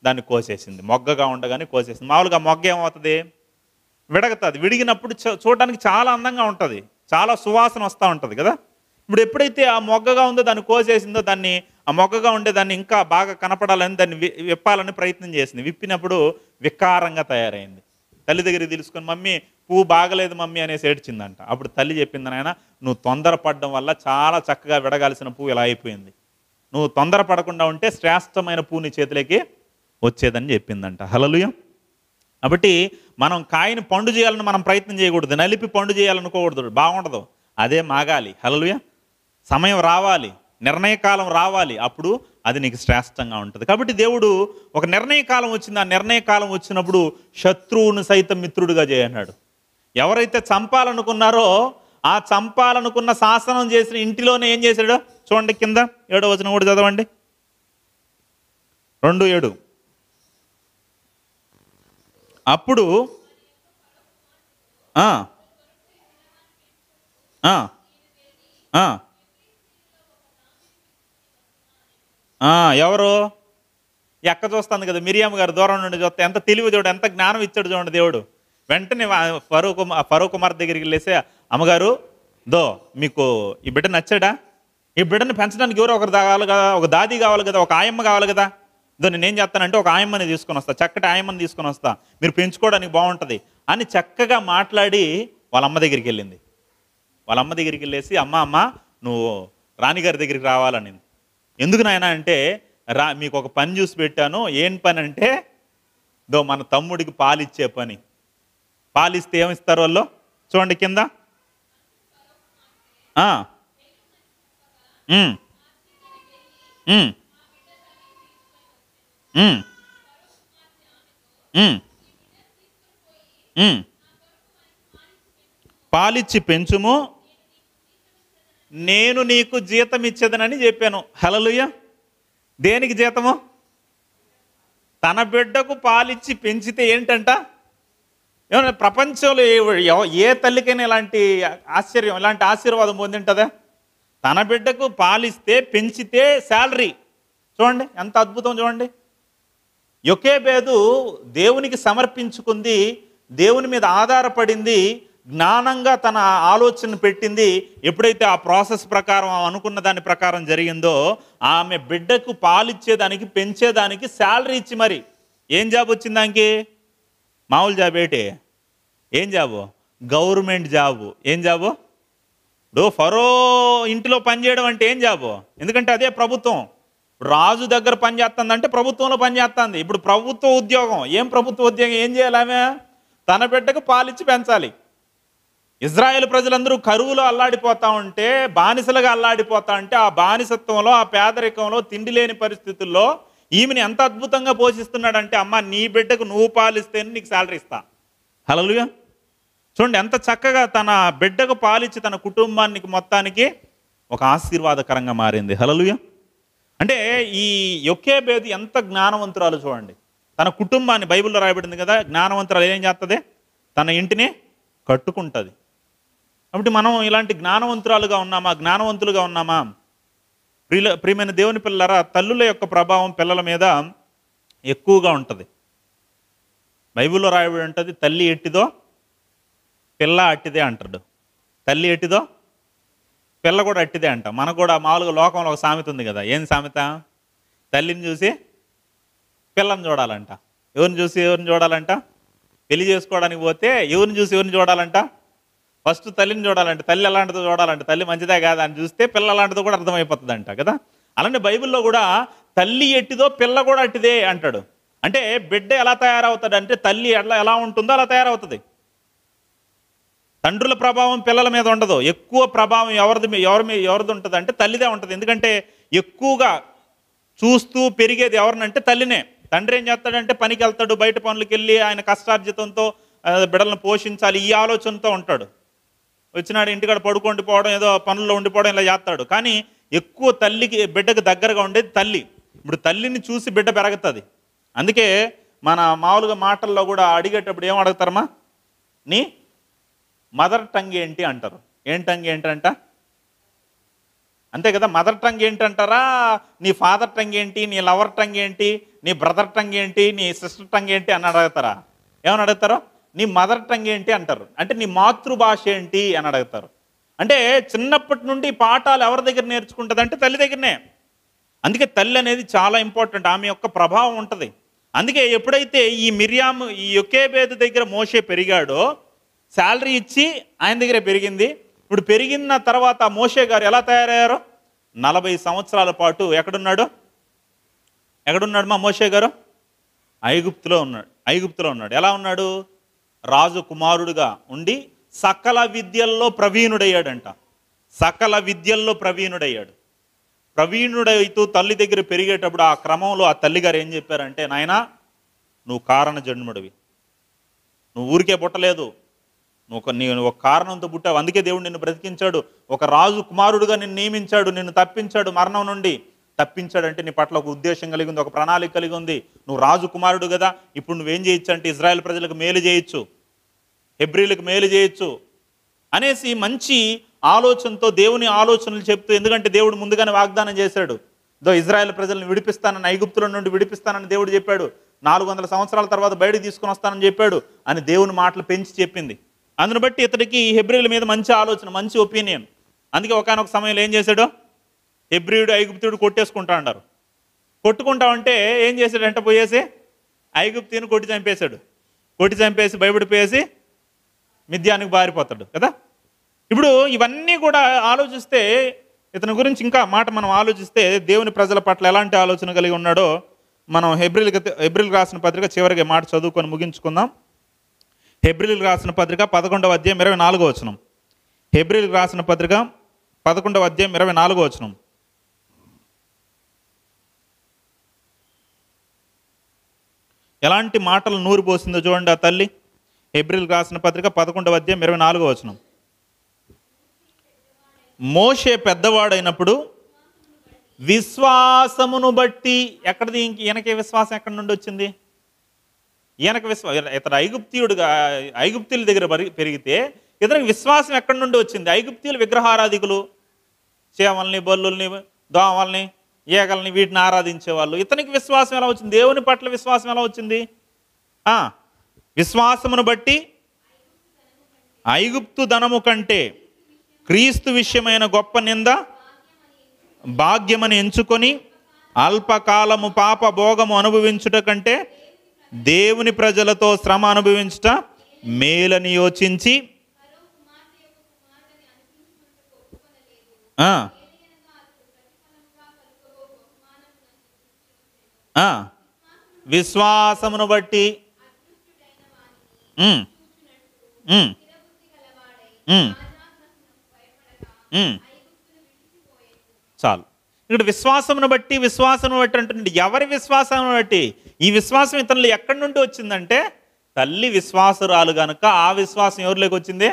దాన్ని కోసేసింది. మొగ్గగా ఉండగానే కోసేసింది. మామూలుగా మొగ్గ ఏమవుతుంది? విడగతుంది. విడిగినప్పుడు చూడడానికి చాలా అందంగా ఉంటుంది, చాలా సువాసన వస్తూ ఉంటుంది కదా. ఇప్పుడు ఎప్పుడైతే ఆ మొగ్గగా ఉందో దాన్ని కోసేసిందో, దాన్ని ఆ మొగ్గగా ఉండే దాన్ని ఇంకా బాగా కనపడాలని దాన్ని విప్పాలని ప్రయత్నం చేసింది. విప్పినప్పుడు వికారంగా తయారైంది. తల్లి దగ్గరికి తెలుసుకొని, మమ్మీ పువ్వు బాగలేదు మమ్మీ అనేసి ఏడ్చిందంట. అప్పుడు తల్లి చెప్పింది, నాయన నువ్వు తొందరపడడం వల్ల చాలా చక్కగా విడగాల్సిన పువ్వు ఇలా అయిపోయింది. నువ్వు తొందరపడకుండా ఉంటే శ్రేష్టమైన పువ్వు నీ చేతిలోకి వచ్చేదని చెప్పిందంట. హల్లెలూయా. కాబట్టి మనం కాయని పండు చేయాలని మనం ప్రయత్నం చేయకూడదు, నలిపి పండు చేయాలనుకోకూడదు, బాగుండదు. అదే మాగాలి. హల్లెలూయా. సమయం రావాలి, నిర్ణయకాలం రావాలి, అప్పుడు అది నీకు శ్రేష్టంగా ఉంటుంది. కాబట్టి దేవుడు ఒక నిర్ణయకాలం వచ్చింది. ఆ నిర్ణయకాలం వచ్చినప్పుడు శత్రువును సైతం మిత్రుడిగా చేయన్నాడు. ఎవరైతే చంపాలనుకున్నారో ఆ చంపాలనుకున్న శాసనం చేసిన ఇంటిలోనే ఏం చేశాడు చూడండి. కింద 7వ వచనం కూడా చదవండి. 2:7. అప్పుడు ఎవరు ఎక్క చూస్తుంది కదా, మిరియాము గారు దూరం నుండి చూస్తే ఎంత తెలివి చూడు, ఎంత జ్ఞానం ఇచ్చాడు చూడండి దేవుడు. వెంటనే ఫరో కుమార్ దగ్గరికి వెళ్ళేసి, అమ్మగారు దో మీకు ఈ బిడ్డ నచ్చాడా, ఈ బిడ్డను పెంచడానికి ఎవరో ఒకరు కావాలి కదా, ఒక దాది కావాలి కదా, ఒక ఆయమ్మ కావాలి కదా. దో నేనేం చేస్తానంటే ఒక ఆయమ్మని తీసుకొని వస్తా, చక్కటి ఆయమ్మని తీసుకొని వస్తా, మీరు పెంచుకోవడానికి బాగుంటుంది అని చక్కగా మాట్లాడి వాళ్ళ అమ్మ దగ్గరికి వెళ్ళింది. వాళ్ళ అమ్మ దగ్గరికి వెళ్ళేసి, అమ్మ నువ్వు రాణిగారి దగ్గరికి రావాలని. ఎందుకు నాయన అంటే, మీకు ఒక పని చూసి పెట్టాను. ఏం పని అంటే, దో మన తమ్ముడికి పాలిచ్చే పని. పాలిస్తే ఏమిస్తారు వాళ్ళు చూడండి కింద. పాలిచ్చి పెంచుము, నేను నీకు జీతం ఇచ్చేదనని చెప్పాను. హల్లెలూయా. దేనికి జీతము? తన బిడ్డకు పాలిచ్చి పెంచితే ఏంటంట, ఏమన్నా ప్రపంచంలో ఏ తల్లికైనా ఇలాంటి ఆశీర్వాదం పొందింటుందా? తన బిడ్డకు పాలిస్తే పెంచితే శాలరీ. చూడండి ఎంత అద్భుతం చూడండి. యొకేబేదు దేవునికి సమర్పించుకుంది, దేవుని మీద ఆధారపడింది, జ్ఞానంగా తన ఆలోచన పెట్టింది. ఎప్పుడైతే ఆ ప్రాసెస్ ప్రకారం అనుకున్న దాని ప్రకారం జరిగిందో, ఆమె బిడ్డకు పాలిచ్చేదానికి పెంచేదానికి శాలరీ ఇచ్చి, మరి ఏం జాబ్ వచ్చింది దానికి? మామూలు జాబ్ ఏంటి? ఏం జాబు? Government job. ఏం జాబు? ఇప్పుడు ఫరో ఇంటిలో పనిచేయడం అంటే ఏం జాబు? ఎందుకంటే అదే ప్రభుత్వం. రాజు దగ్గర పనిచేస్తుందంటే ప్రభుత్వంలో పనిచేస్తుంది. ఇప్పుడు ప్రభుత్వ ఉద్యోగం. ఏం ప్రభుత్వ ఉద్యోగం? ఏం చేయాలి? ఆమె తన బిడ్డకు పాలిచ్చి పెంచాలి. ఇజ్రాయేల్ ప్రజలందరూ కరువులో అల్లాడిపోతా ఉంటే, బానిసలుగా అల్లాడిపోతా ఉంటే, ఆ బానిసత్వంలో, ఆ పేదరికంలో, తిండి లేని పరిస్థితుల్లో ఈమెని ఎంత అద్భుతంగా పోషిస్తున్నాడంటే, అమ్మ నీ బిడ్డకు నువ్వు పాలిస్తేనే నీకు శాలరీ ఇస్తా. హల్లెలూయా. చూడండి ఎంత చక్కగా తన బిడ్డకు పాలిచ్చి తన కుటుంబానికి మొత్తానికి ఒక ఆశీర్వాదకరంగా మారింది. హల్లెలూయా. అంటే ఈ యొకేబేదు ఎంత జ్ఞానవంతురాలు చూడండి. తన కుటుంబాన్ని, బైబిల్లో రాయబడింది కదా, జ్ఞానవంతురాలు ఏం చేస్తుంది? తన ఇంటిని కట్టుకుంటుంది. కాబట్టి మనం ఇలాంటి జ్ఞానవంతురాలుగా ఉన్నామా, జ్ఞానవంతులుగా ఉన్నామా? ప్రియమైన దేవుని పిల్లలారా, తల్లుల యొక్క ప్రభావం పిల్లల మీద ఎక్కువగా ఉంటుంది. బైబిల్లో రాయబడి ఉంటుంది, తల్లి ఎట్టిదో పిల్ల అట్టిదే అంటాడు. తల్లి ఎట్టిదో పిల్ల కూడా అట్టిదే అంట. మనకు కూడా మామూలుగా లోకంలో ఒక సామెత ఉంది కదా. ఏం సామెత? తల్లిని చూసి పిల్లని చూడాలంట. ఎవరిని చూసి ఎవరిని చూడాలంట? పెళ్లి చేసుకోవడానికి పోతే ఎవరిని చూసి ఎవరిని చూడాలంట? ఫస్ట్ తల్లిని చూడాలంటే. తల్లి ఎలాంటిదో చూడాలంటే, తల్లి మంచిదే కాదా అని చూస్తే పిల్ల అలాంటిదో కూడా అర్థమైపోతుందంట కదా. అలాంటి బైబిల్లో కూడా తల్లి ఎట్టిదో పిల్ల కూడా అట్టిదే అంటాడు. అంటే బిడ్డ ఎలా తయారవుతాడు అంటే, తల్లి ఎలా ఉంటుందో అలా తయారవుతుంది. తండ్రుల ప్రభావం పిల్లల మీద ఉండదు. ఎక్కువ ప్రభావం ఎవరిది ఉంటుంది అంటే తల్లిదే ఉంటుంది. ఎందుకంటే ఎక్కువగా చూస్తూ పెరిగేది ఎవరినంటే తల్లినే. తండ్రి ఏం చేస్తాడంటే పనికి వెళ్తాడు, బయట పనులకు వెళ్ళి ఆయన కష్టార్జితంతో బిడ్డలను పోషించాలి ఈ ఆలోచనతో ఉంటాడు. వచ్చినాడు ఇంటికాడ పడుకుండిపోవడం, ఏదో పనుల్లో ఉండిపోవడం ఇలా చేస్తాడు. కానీ ఎక్కువ తల్లికి బిడ్డకు దగ్గరగా ఉండేది తల్లి. ఇప్పుడు తల్లిని చూసి బిడ్డ పెరుగుతుంది. అందుకే మన మామూలుగా మాటల్లో కూడా అడిగేటప్పుడు ఏం అడుగుతారమ్మా? నీ మదర్ టంగ్ ఏంటి అంటారు. ఏం టంగ్ ఏంటంట? అంతే కదా. మదర్ టంగ్ ఏంటంటారా, నీ ఫాదర్ టంగ్ ఏంటి, నీ లవర్ టంగ్ ఏంటి, నీ బ్రదర్ టంగ్ ఏంటి, నీ సిస్టర్ టంగ్ ఏంటి అని అడుగుతారా? ఏమని అడుగుతారో? నీ మదర్ టంగ్ ఏంటి అంటారు. అంటే నీ మాతృభాష ఏంటి అని అడుగుతారు. అంటే చిన్నప్పటి నుండి పాఠాలు ఎవరి దగ్గర నేర్చుకుంటుంది అంటే తల్లి దగ్గరనే. అందుకే తల్లి అనేది చాలా ఇంపార్టెంట్, ఆమె యొక్క ప్రభావం ఉంటుంది. అందుకే ఎప్పుడైతే ఈ మిర్యాము ఈ యొకేబేదు దగ్గర మోషే పెరిగాడో శాలరీ ఇచ్చి ఆయన దగ్గరే పెరిగింది. ఇప్పుడు పెరిగిన తర్వాత మోషే గారు ఎలా తయారయ్యారో 40 సంవత్సరాల పాటు ఎక్కడున్నాడు మా మోషే గారు? ఐగుప్తులో ఉన్నాడు. ఎలా ఉన్నాడు? రాజు కుమారుడుగా ఉండి సకల విద్యల్లో ప్రవీణుడయ్యాడంట. ప్రవీణుడైతూ తల్లి దగ్గర పెరిగేటప్పుడు ఆ క్రమంలో ఆ తల్లిగారు ఏం చెప్పారంటే, నాయనా నువ్వు కారణ జన్ముడివి, నువ్వు ఊరికే పుట్టలేదు, నువ్వు ఒక కారణంతో పుట్టావు. అందుకే దేవుడు నిన్ను బ్రతికించాడు, ఒక రాజు కుమారుడుగా నిన్ను నియమించాడు, నిన్ను తప్పించాడు, మరణం నుండి తప్పించాడంటే నీ పట్ల ఒక ఉద్దేశం కలిగి ఉంది, ఒక ప్రణాళిక కలిగి ఉంది. నువ్వు రాజు కుమారుడు కదా, ఇప్పుడు నువ్వేం చేయొచ్చు అంటే ఇజ్రాయెల్ ప్రజలకు మేలు చేయొచ్చు, హెబ్రీలకు మేలు చేయొచ్చు అనేసి మంచి ఆలోచనతో దేవుని ఆలోచనలు చెప్తూ, ఎందుకంటే దేవుడు ముందుగానే వాగ్దానం చేశాడు, ఇజ్రాయెల్ ప్రజలను విడిపిస్తానని, ఐగుప్తుల నుండి విడిపిస్తానని దేవుడు చెప్పాడు, 400 సంవత్సరాల తర్వాత బయటికి తీసుకుని వస్తానని చెప్పాడు అని దేవుని మాటలు పెంచి చెప్పింది. అందుని బట్టి ఇతడికి హెబ్రీల మీద మంచి ఆలోచన, మంచి ఒపీనియన్. అందుకే ఒకానొక సమయంలో ఏం చేశాడు, హెబ్రీయుడు ఐగుప్తుడు కొట్టేసుకుంటా అన్నారు. కొట్టుకుంటామంటే ఏం చేశాడంటే పోయేసి ఐగుప్తుని కొట్టి చంపేసి భయపడిపోయేసి మిద్యానికి బారిపోతాడు కదా. ఇప్పుడు ఇవన్నీ కూడా ఆలోచిస్తే, ఇతని గురించి ఇంకా మాట మనం ఆలోచిస్తే దేవుని ప్రజల పట్ల ఎలాంటి ఆలోచన కలిగి ఉన్నాడో మనం హెబ్రీలకు రాసిన పత్రిక చివరికి మాట చదువుకొని ముగించుకుందాం. హెబ్రీలకు రాసిన పత్రిక 11వ అధ్యాయం 24వ వచనం. హెబ్రీలకు రాసిన పత్రిక 11వ అధ్యాయం 24వ వచనం. ఎలాంటి మాటలు నూరు పోసిందో చూడండి ఆ తల్లి. హెబ్రీలకు రాసిన పత్రిక 11వ అధ్యాయం 24వ వచనం. మోషే పెద్దవాడైనప్పుడు విశ్వాసమును బట్టి, ఎక్కడిది ఈయనకే విశ్వాసం ఎక్కడి నుండి వచ్చింది? ఇతడు ఐగుప్తీయుల దగ్గర పెరిగితే ఇతనికి విశ్వాసం ఎక్కడి నుండి వచ్చింది? ఐగుప్తీయులు విగ్రహారాధికులు, చేమల్ని, బల్లుల్ని, దోమల్ని, ఏగల్ని వీటిని ఆరాధించేవాళ్ళు. ఇతనికి విశ్వాసం ఎలా వచ్చింది? దేవుని పట్ల విశ్వాసం ఎలా వచ్చింది? విశ్వాసమును బట్టి ఐగుప్తు ధనము కంటే క్రీస్తు విషయమైన గొప్ప నింద భాగ్యమని ఎంచుకొని అల్పకాలము పాప భోగము అనుభవించుట కంటే దేవుని ప్రజలతో శ్రమ అనుభవించుట మేలని యోచించి విశ్వాసమును బట్టి చాలు. ఇక్కడ విశ్వాసమును బట్టి అంటే ఎవరి విశ్వాసమును బట్టి? ఈ విశ్వాసం ఇతరులు ఎక్కడి నుండి వచ్చిందంటే తల్లి విశ్వాసురాలు కనుక ఆ విశ్వాసం ఎవరిలోకి వచ్చింది?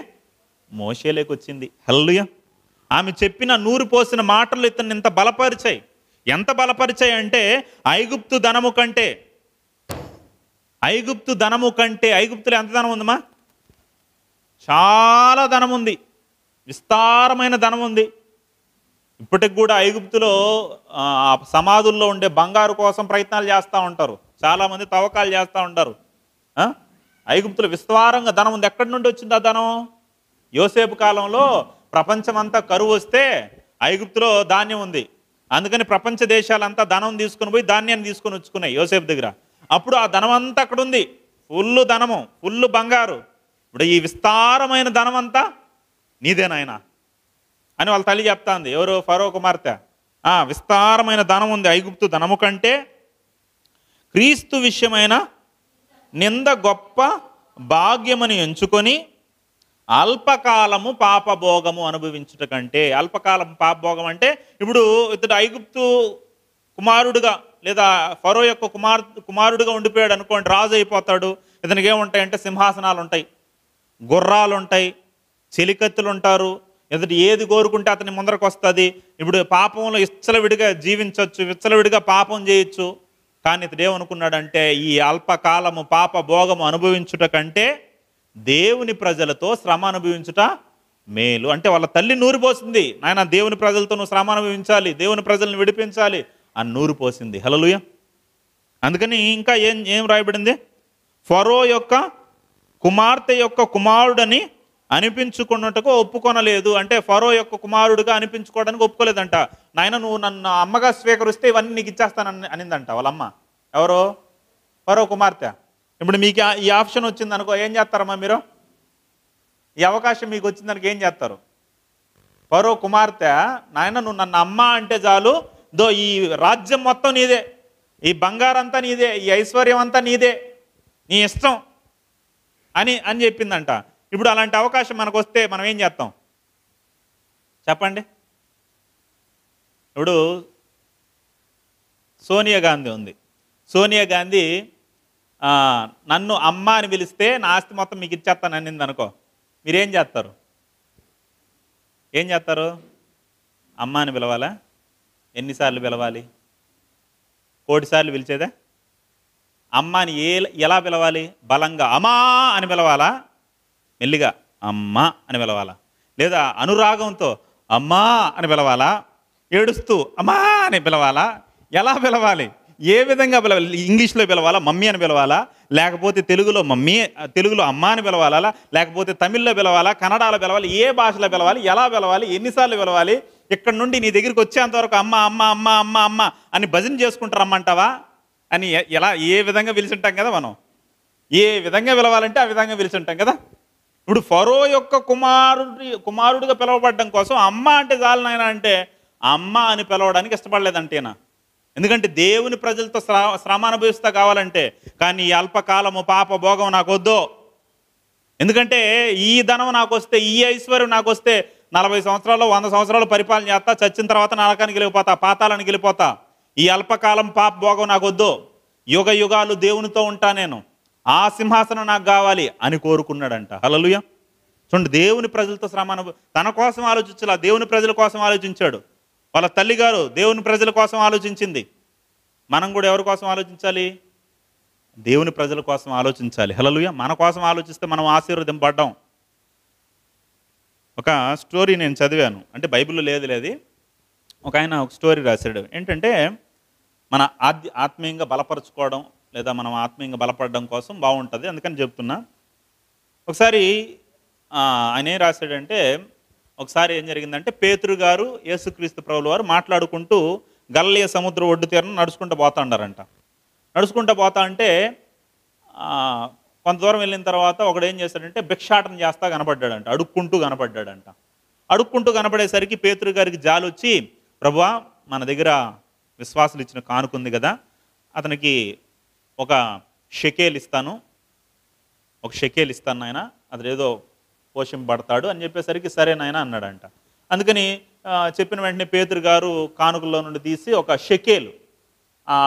మోషేలోకి వచ్చింది. హల్లెలూయా. ఆమె చెప్పిన నూరు పోసిన మాటలు ఇతన్ని ఎంత బలపరిచాయి అంటే ఐగుప్తు ధనము కంటే ఐగుప్తులో ఎంత ధనం ఉందమ్మా? చాలా ధనం ఉంది, విస్తారమైన ధనం ఉంది. ఇప్పటికి కూడా ఐగుప్తులో సమాధుల్లో ఉండే బంగారు కోసం ప్రయత్నాలు చేస్తూ ఉంటారు, చాలామంది తవ్వకాలు చేస్తూ ఉంటారు. ఐగుప్తులో విస్తారంగా ధనం ఉంది. ఎక్కడి నుండి వచ్చింది ఆ ధనం? యోసేపు కాలంలో ప్రపంచమంతా కరువు వస్తే ఐగుప్తులో ధాన్యం ఉంది, అందుకని ప్రపంచ దేశాలంతా ధనం తీసుకుని పోయి ధాన్యాన్ని తీసుకొని వచ్చుకున్నాయి యోసేపు దగ్గర. అప్పుడు ఆ ధనం అంతా అక్కడ ఉంది, ఫుల్ ధనము, ఫుల్ బంగారు. ఇప్పుడు ఈ విస్తారమైన ధనం అంతా నీదేనాయనా అని వాళ్ళ తల్లి చెప్తాంది. ఎవరు? ఫరో కుమార్తె. విస్తారమైన ధనం ఉంది ఐగుప్తు ధనము కంటే క్రీస్తు విషయమైన నింద గొప్ప భాగ్యమని ఎంచుకొని అల్పకాలము పాపభోగము అనుభవించుట కంటే. అల్పకాలం పాపభోగం అంటే ఇప్పుడు ఇతడు ఐగుప్తు కుమారుడుగా లేదా ఫరో యొక్క కుమారుడుగా ఉండిపోయాడు అనుకోండి, రాజు అయిపోతాడు. ఇతనికి ఏముంటాయంటే సింహాసనాలు ఉంటాయి, గుర్రాలు ఉంటాయి, చెలికత్తులు ఉంటారు, ఇతడు ఏది కోరుకుంటే అతని ముందరకు వస్తుంది. ఇప్పుడు పాపంలో విచ్చలవిడిగా జీవించవచ్చు, విచ్చలవిడిగా పాపం చేయొచ్చు. కానీ ఇతడు ఏమనుకున్నాడంటే ఈ అల్పకాలము పాప భోగము అనుభవించుట కంటే దేవుని ప్రజలతో శ్రమ అనుభవించుట మేలు. అంటే వాళ్ళ తల్లి నూరు పోసింది, నాయన దేవుని ప్రజలతో నువ్వు శ్రమ అనుభవించాలి, దేవుని ప్రజలను విడిపించాలి అని నూరు పోసింది. హల్లెలూయా. అందుకని ఇంకా ఏం రాయబడింది? ఫరో యొక్క కుమార్తె యొక్క కుమారుడని అనిపించుకున్నట్టుకు ఒప్పుకొనలేదు. అంటే ఫరో యొక్క కుమారుడిగా అనిపించుకోవడానికి ఒప్పుకోలేదంట. నాయన నువ్వు నన్ను అమ్మగా స్వీకరిస్తే ఇవన్నీ నీకు ఇచ్చేస్తానని అనిందంట వాళ్ళమ్మ. ఎవరో ఫరో కుమార్తె. ఇప్పుడు మీకు ఈ ఆప్షన్ వచ్చింది అనుకో, ఏం చేస్తారమ్మా మీరు? ఈ అవకాశం మీకు వచ్చిందనుకో ఏం చేస్తారు? ఫరో కుమార్తె, నాయన నువ్వు నన్ను అమ్మ అంటే చాలు, దో ఈ రాజ్యం మొత్తం నీదే, ఈ బంగారంతా నీదే, ఈ ఐశ్వర్యం అంతా నీదే, నీ ఇష్టం అని చెప్పిందంట. ఇప్పుడు అలాంటి అవకాశం మనకు వస్తే మనం ఏం చేస్తాం చెప్పండి? ఇప్పుడు సోనియా గాంధీ ఉంది. సోనియా గాంధీ నన్ను అమ్మ అని పిలిస్తే నా ఆస్తి మొత్తం మీకు ఇచ్చేస్తాను అనింది అనుకో, మీరేం చేస్తారు? ఏం చేస్తారు? అమ్మ అని పిలవాలా? ఎన్నిసార్లు పిలవాలి? 1,000,000 సార్లు పిలిచేదా? అమ్మని ఎలా పిలవాలి? బలంగా అమ్మా అని పిలవాలా? మెల్లిగా అమ్మ అని పిలవాలా? లేదా అనురాగంతో అమ్మా అని పిలవాలా? ఏడుస్తూ అమ్మా అని పిలవాలా? ఎలా పిలవాలి? ఏ విధంగా పిలవాలి? ఇంగ్లీష్లో పిలవాలా? మమ్మీ అని పిలవాలా? లేకపోతే తెలుగులో అమ్మ అని పిలవాలా? లేకపోతే తమిళ్లో పిలవాలా? కన్నడలో పిలవాలి? ఏ భాషలో పిలవాలి? ఎలా పిలవాలి? ఎన్నిసార్లు పిలవాలి? ఇక్కడ నుండి నీ దగ్గరికి వచ్చేంతవరకు అమ్మ అమ్మ అమ్మ అమ్మ అమ్మ అని భజన చేసుకుంటూ రమ్మంటావా అని ఏ విధంగా పిలిచుంటాం కదా మనం. ఏ విధంగా పిలవాలంటే ఆ విధంగా పిలిచుంటాం కదా. ఇప్పుడు ఫరో యొక్క కుమారుడిగా పిలవబడడం కోసం అమ్మ అంటే చాలు నాయన అంటే అమ్మ అని పిలవడానికి ఇష్టపడలేదంటేనా? ఎందుకంటే దేవుని ప్రజలతో శ్రమ అనుభవిస్తా కావాలంటే. కానీ ఈ అల్పకాలము పాప భోగం నాకు వద్దు, ఎందుకంటే ఈ ధనం నాకు వస్తే, ఈ ఐశ్వర్యం నాకు వస్తే 40 సంవత్సరాలు 100 సంవత్సరాలు పరిపాలన చేస్తా, చచ్చిన తర్వాత నరకానికి వెళ్ళిపోతా, పాతాళానికి వెళ్ళిపోతా. ఈ అల్పకాలం పాప భోగం నాకు వద్దు, యుగ యుగాలు దేవునితో ఉంటా నేను, ఆ సింహాసనం నాకు కావాలి అని కోరుకున్నాడంట. హల్లెలూయా. చూడండి, దేవుని ప్రజలతో శ్రమ తన కోసం ఆలోచించాల, దేవుని ప్రజల కోసం ఆలోచించాడు. వాళ్ళ తల్లిగారు దేవుని ప్రజల కోసం ఆలోచించింది. మనం కూడా ఎవరి కోసం ఆలోచించాలి? దేవుని ప్రజల కోసం ఆలోచించాలి. హల్లెలూయా. మన కోసం ఆలోచిస్తే మనం ఆశీర్వదింపడ్డాం. ఒక స్టోరీ నేను చదివాను, అంటే బైబిల్లో లేదు, ఒక ఆయన ఒక స్టోరీ రాశాడు. ఏంటంటే మన ఆత్మీయంగా బలపరచుకోవడం లేదా మనం ఆత్మీయంగా బలపడడం కోసం బాగుంటుంది, అందుకని చెప్తున్నా. ఒకసారి ఆయన ఏం రాశాడంటే, ఒకసారి ఏం జరిగిందంటే పేతురు గారు యేసుక్రీస్తు ప్రభువుల వారు మాట్లాడుకుంటూ గలిలయ సముద్ర ఒడ్డు తీరం నడుచుకుంటూ పోతా ఉండారంట. నడుచుకుంటూ పోతా అంటే కొంత దూరం వెళ్ళిన తర్వాత ఒకడు ఏం చేశాడంటే భిక్షాటన చేస్తా కనపడ్డాడంట, అడుక్కుంటూ కనపడ్డాడంట. అడుక్కుంటూ కనపడేసరికి పేతురు గారికి జాలి వచ్చి, ప్రభువా మన దగ్గర విశ్వాసులు ఇచ్చిన కానుకుంది కదా, అతనికి ఒక షెకేల్ ఇస్తాను నాయన, అతడేదో పోషింపబడతాడు అని చెప్పేసరికి సరే నాయన అన్నాడంట. అందుకని చెప్పిన వెంటనే పేతురు గారు కానుకల్లో నుండి తీసి ఒక షెకేలు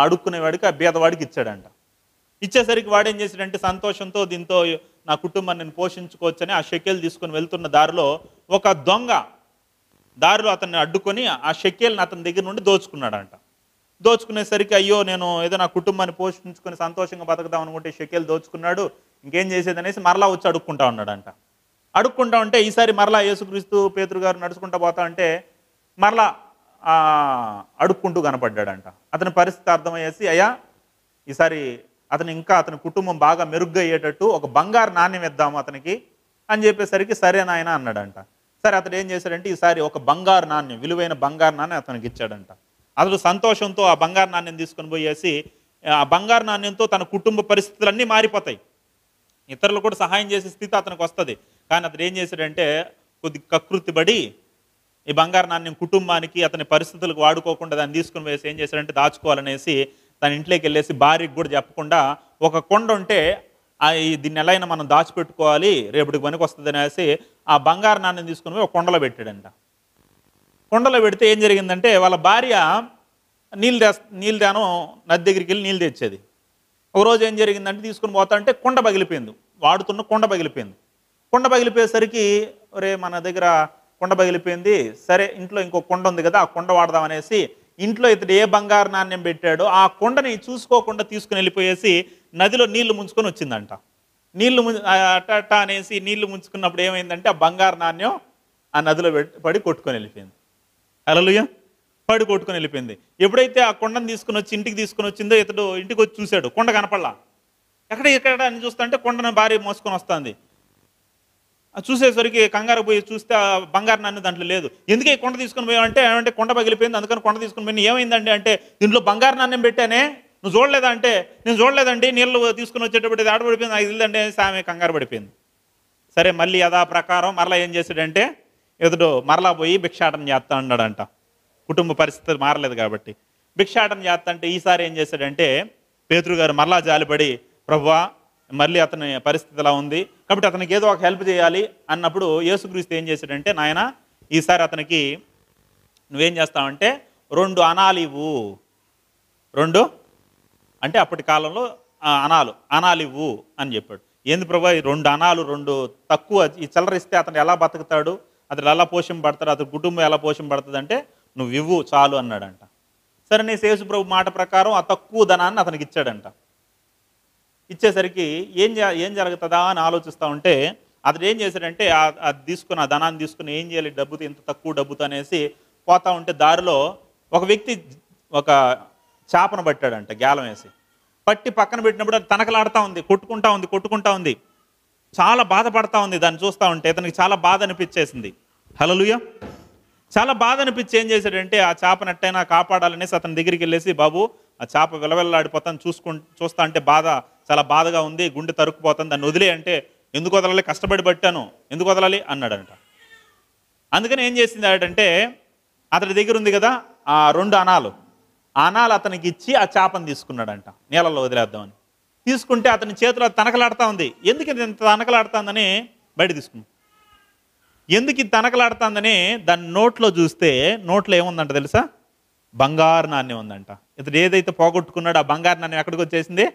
అడుక్కునేవాడికి, ఆ బీదవాడికి ఇచ్చాడంట. ఇచ్చేసరికి వాడు ఏం చేశాడంటే సంతోషంతో, దీంతో నా కుటుంబాన్ని నేను పోషించుకోవచ్చని ఆ షెకేల్ తీసుకొని వెళ్తున్న దారిలో ఒక దొంగ దారిలో అతన్ని అడ్డుకొని ఆ షెకేల్ని అతని దగ్గర నుండి దోచుకున్నాడంట. దోచుకునేసరికి అయ్యో నేను ఏదో నా కుటుంబాన్ని పోషించుకొని సంతోషంగా బతుకుదాం అనుకుంటే షెకేల్ దోచుకున్నాడు, ఇంకేం చేసేది అనేసి మరలా వచ్చి అడుక్కుంటా ఉన్నాడంట. అడుక్కుంటా ఉంటే ఈసారి మరలా యేసుక్రీస్తు పేతురు గారు నడుచుకుంటా పోతా ఉంటే మరలా అడుక్కుంటూ కనపడ్డాడంట. అతని పరిస్థితి అర్థమయ్యేసి, అయ్యా ఈసారి అతని కుటుంబం బాగా మెరుగ్గా అయ్యేటట్టు ఒక బంగారు నాణ్యం ఇద్దాము అతనికి అని చెప్పేసరికి సరే నాయన అన్నాడంట. సరే అతడు ఏం చేశాడంటే ఈసారి ఒక బంగారు నాణ్యం, విలువైన బంగారు నాణ్యం అతనికి ఇచ్చాడంట. అతడు సంతోషంతో ఆ బంగారు నాణ్యం తీసుకొని పోయేసి ఆ బంగారు నాణ్యంతో తన కుటుంబ పరిస్థితులన్నీ మారిపోతాయి, ఇతరులు కూడా సహాయం చేసే స్థితి అతనికి వస్తుంది. కానీ అతడు ఏం చేశాడంటే కొద్ది కకృతిపడి ఈ బంగారు నాణ్యం కుటుంబానికి అతని పరిస్థితులకు వాడుకోకుండా దాన్ని తీసుకుని వేసి ఏం చేశాడంటే దాచుకోవాలనేసి తన ఇంట్లోకి వెళ్ళేసి భార్యకి కూడా చెప్పకుండా ఒక కొండ ఉంటే దీన్ని ఎలా అయినా మనం దాచిపెట్టుకోవాలి, రేపటికి పనికి వస్తుంది అనేసి ఆ బంగారు నాణ్యం తీసుకుని పోయి ఒక కొండలో పెట్టాడంట. కొండలో పెడితే ఏం జరిగిందంటే వాళ్ళ భార్య నీళ్ళు తేను నది దగ్గరికి వెళ్ళి నీళ్ళు తెచ్చేది. ఒకరోజు ఏం జరిగిందంటే తీసుకుని పోతా అంటే కొండ పగిలిపోయింది, వాడుతున్న కొండ పగిలిపోయింది. కొండ పగిలిపోయేసరికి ఒరే మన దగ్గర కొండ పగిలిపోయింది, సరే ఇంట్లో ఇంకో కొండ ఉంది కదా ఆ కొండ వాడదాం అనేసి ఇంట్లో ఇతడు ఏ బంగారు నాణ్యం పెట్టాడో ఆ కొండని చూసుకోకుండా తీసుకుని వెళ్ళిపోయేసి నదిలో నీళ్లు ముంచుకొని వచ్చిందంట. నీళ్లు అట్ట అనేసి నీళ్లు ముంచుకున్నప్పుడు ఏమైందంటే ఆ బంగారు నాణ్యం ఆ నదిలో పడి కొట్టుకొని వెళ్ళిపోయింది. హల్లెలూయా. పడి కొట్టుకొని వెళ్ళిపోయింది. ఎప్పుడైతే ఆ కొండను తీసుకుని వచ్చి ఇంటికి తీసుకుని వచ్చిందో ఇతడు ఇంటికి వచ్చి చూశాడు, కొండ కనపడలా. ఎక్కడ అని చూస్తుంటే కొండను భార్య మోసుకొని వస్తుంది. చూసేసరికి కంగారు పోయి చూస్తే ఆ బంగారు నాణ్యం దాంట్లో లేదు. ఎందుకే కొండ తీసుకుని పోయామంటే ఏమంటే కొండ పగిలిపోయింది, అందుకని కొండ తీసుకుని పోయి ఏమైందండి అంటే దీంట్లో బంగారు నాణ్యం పెట్టానే, నువ్వు చూడలేదా అంటే నేను చూడలేదండి, నీళ్ళు తీసుకుని వచ్చేటప్పుడు ఇది ఆడపడిపోయింది, నాకు తెలియదండి అనేసి ఆమె కంగారు పడిపోయింది. సరే మళ్ళీ యథా ప్రకారం మరలా ఏం చేశాడంటే ఎదుడు మరలా పోయి భిక్షాటన చేస్తా అన్నాడంట. కుటుంబ పరిస్థితులు మారలేదు కాబట్టి భిక్షాటన చేస్తా అంటే ఈసారి ఏం చేశాడంటే పేతురు గారు మరలా జాలిపడి, ప్రభువా మళ్ళీ అతని పరిస్థితి ఎలా ఉంది కాబట్టి అతనికి ఏదో ఒక హెల్ప్ చేయాలి అన్నప్పుడు యేసుక్రీస్తు ఏం చేశాడంటే, నాయన ఈసారి అతనికి నువ్వేం చేస్తావంటే 2 అనాలు ఇవ్వు. 2 అంటే అప్పటి కాలంలో అనాలు ఇవ్వు అని చెప్పాడు. ఏంది ప్రభా 2 అనాలు 2 తక్కువ ఈ చిల్లరిస్తే అతను ఎలా బతుకుతాడు, అతను ఎలా పోషింపబడతాడు, అతని కుటుంబం ఎలా పోషింపబడుతుంది అంటే నువ్వు ఇవ్వు చాలు అన్నాడంట. సరే నీ యేసు ప్రభు మాట ప్రకారం ఆ తక్కువ ధనాన్ని అతనికి ఇచ్చాడంట. ఇచ్చేసరికి ఏం జరుగుతుందా అని ఆలోచిస్తూ ఉంటే అతడు ఏం చేశాడంటే అది తీసుకుని ఆ ధనాన్ని తీసుకుని ఏం చేయాలి డబ్బుతో, ఇంత తక్కువ డబ్బుతో అనేసి పోతా ఉంటే దారిలో ఒక వ్యక్తి ఒక చేపను పట్టాడంట గేలం వేసి. పట్టి పక్కన పెట్టినప్పుడు అది తనకలాడుతూ ఉంది, కొట్టుకుంటా ఉంది, చాలా బాధపడతా ఉంది. దాన్ని చూస్తూ ఉంటే ఇతనికి చాలా బాధ అనిపించేసింది. హల్లెలూయా. చాలా బాధ అనిపించి ఏం చేశాడంటే ఆ చేపను ఎట్టయినా కాపాడాలనేసి అతని దగ్గరికి వెళ్ళేసి, బాబు ఆ చేప విలవిల్లాడిపోతాను చూస్తా అంటే చాలా బాధగా ఉంది, గుండె తరుక్కుపోతుంది, దాన్ని వదిలే అంటే ఎందుకు వదలాలి, కష్టపడి పట్టాను ఎందుకు వదలాలి అన్నాడంట. అందుకని ఏం చేసింది అంటే అతని దగ్గర ఉంది కదా ఆ 2 అనాలు అతనికి ఇచ్చి ఆ చేపను తీసుకున్నాడంట, నీళ్ళల్లో వదిలేద్దామని. తీసుకుంటే అతని చేతిలో తనకలాడుతూ ఉంది. ఎందుకు ఇంత తనకలాడుతుందని బయట తీసుకున్నాం. ఎందుకు ఇది తనకలాడుతుందని దాని నోట్లో చూస్తే నోట్లో ఏముందంట తెలుసా, బంగారు నాణ్యం ఉందంట. ఇతడు ఏదైతే పోగొట్టుకున్నాడో ఆ బంగారు నాణ్యం ఎక్కడికి వచ్చేసింది,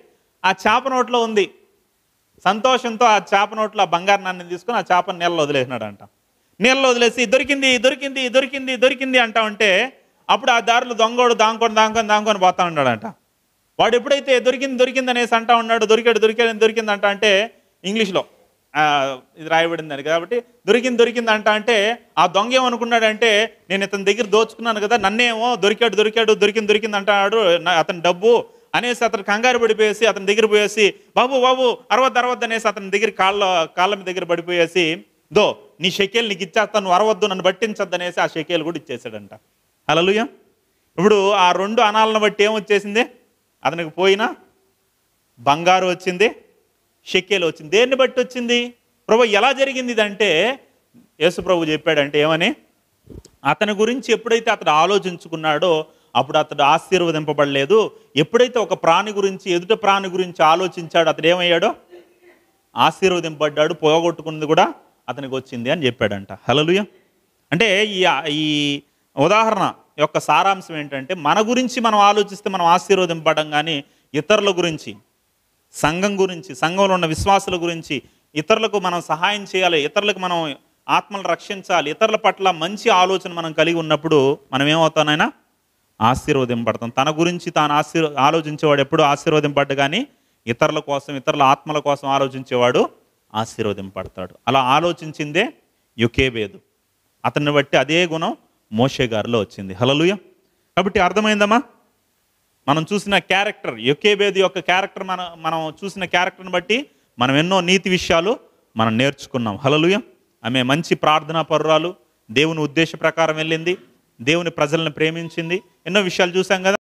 ఆ చేప నోట్లో ఉంది. సంతోషంతో ఆ చేప నోట్లో ఆ బంగారు నాణ్యం తీసుకుని ఆ చేపను నీళ్ళలో వదిలేసినాడంట. నీళ్ళలో వదిలేసి దొరికింది అంటా ఉంటే అప్పుడు ఆ దారిలో దొంగోడు దాంకొని పోతా ఉన్నాడంట. వాడు ఎప్పుడైతే దొరికింది అనేసి అంటా ఉన్నాడు, దొరికింది అంటే ఇంగ్లీష్లో ఇది రాయబడింది అని కాబట్టి దొరికింది అంటే ఆ దొంగ ఏమనుకున్నాడంటే నేను ఇతని దగ్గర దోచుకున్నాను కదా, నన్నేమో దొరికింది అంటాడు అతని డబ్బు అనేసి అతను కంగారు పడిపోయేసి అతని దగ్గర పోయేసి బాబు అరవద్దు అనేసి అతని దగ్గర కాళ్ళ మీద దగ్గర పడిపోయేసి నీ షెకేలు నీకు ఇచ్చేస్తాను, నువ్వు అరవద్దు, నన్ను పట్టించద్దు అనేసి ఆ షెకేలు కూడా ఇచ్చేసాడంట. హల్లెలూయా. ఇప్పుడు ఆ 2 అనాలను బట్టి ఏమొచ్చేసింది, అతనికి పోయిన బంగారు వచ్చింది, షెకేలు వచ్చింది. దేన్ని బట్టి వచ్చింది ప్రభు, ఎలా జరిగింది ఇదంటే యేసు ప్రభు చెప్పాడంటే ఏమని, అతని గురించి ఎప్పుడైతే అతడు ఆలోచించుకున్నాడో అప్పుడు అతడు ఆశీర్వదింపబడలేదు. ఎప్పుడైతే ఒక ప్రాణి గురించి ఎదుట ప్రాణి గురించి ఆలోచించాడో అతడు ఏమయ్యాడో ఆశీర్వదింపబడ్డాడు, పోగొట్టుకున్నది కూడా అతనికి వచ్చింది అని చెప్పాడంట. హల్లెలూయా. అంటే ఈ ఉదాహరణ యొక్క సారాంశం ఏంటంటే మన గురించి మనం ఆలోచిస్తే మనం ఆశీర్వదింపబడం, కానీ ఇతరుల గురించి, సంఘం గురించి, సంఘంలో ఉన్న విశ్వాసుల గురించి, ఇతరులకు మనం సహాయం చేయాలి, ఇతరులకు మనం ఆత్మలు రక్షించాలి, ఇతరుల పట్ల మంచి ఆలోచన మనం కలిగి ఉన్నప్పుడు మనం ఏమవుతానైనా ఆశీర్వదింపడతాం. తన గురించి తాను ఆలోచించేవాడు ఎప్పుడు ఆశీర్వదింపడ్డు, కానీ ఇతరుల కోసం, ఇతరుల ఆత్మల కోసం ఆలోచించేవాడు ఆశీర్వదింపడతాడు. అలా ఆలోచించిందే యోకేబేదు. అతన్ని బట్టి అదే గుణం మోషే గారిలో వచ్చింది. హల్లెలూయా. కాబట్టి అర్థమైందమ్మా, మనం చూసిన క్యారెక్టర్, యోకేబేదు యొక్క క్యారెక్టర్, మనం చూసిన క్యారెక్టర్ని బట్టి మనం ఎన్నో నీతి విషయాలు మనం నేర్చుకున్నాం. హల్లెలూయా. ఆమె మంచి ప్రార్థనా పరురాలు, దేవుని ఉద్దేశ ప్రకారం వెళ్ళింది, దేవుని ప్రజలను ప్రేమించింది, ఎన్నో విషయాలు చూసాం కదా.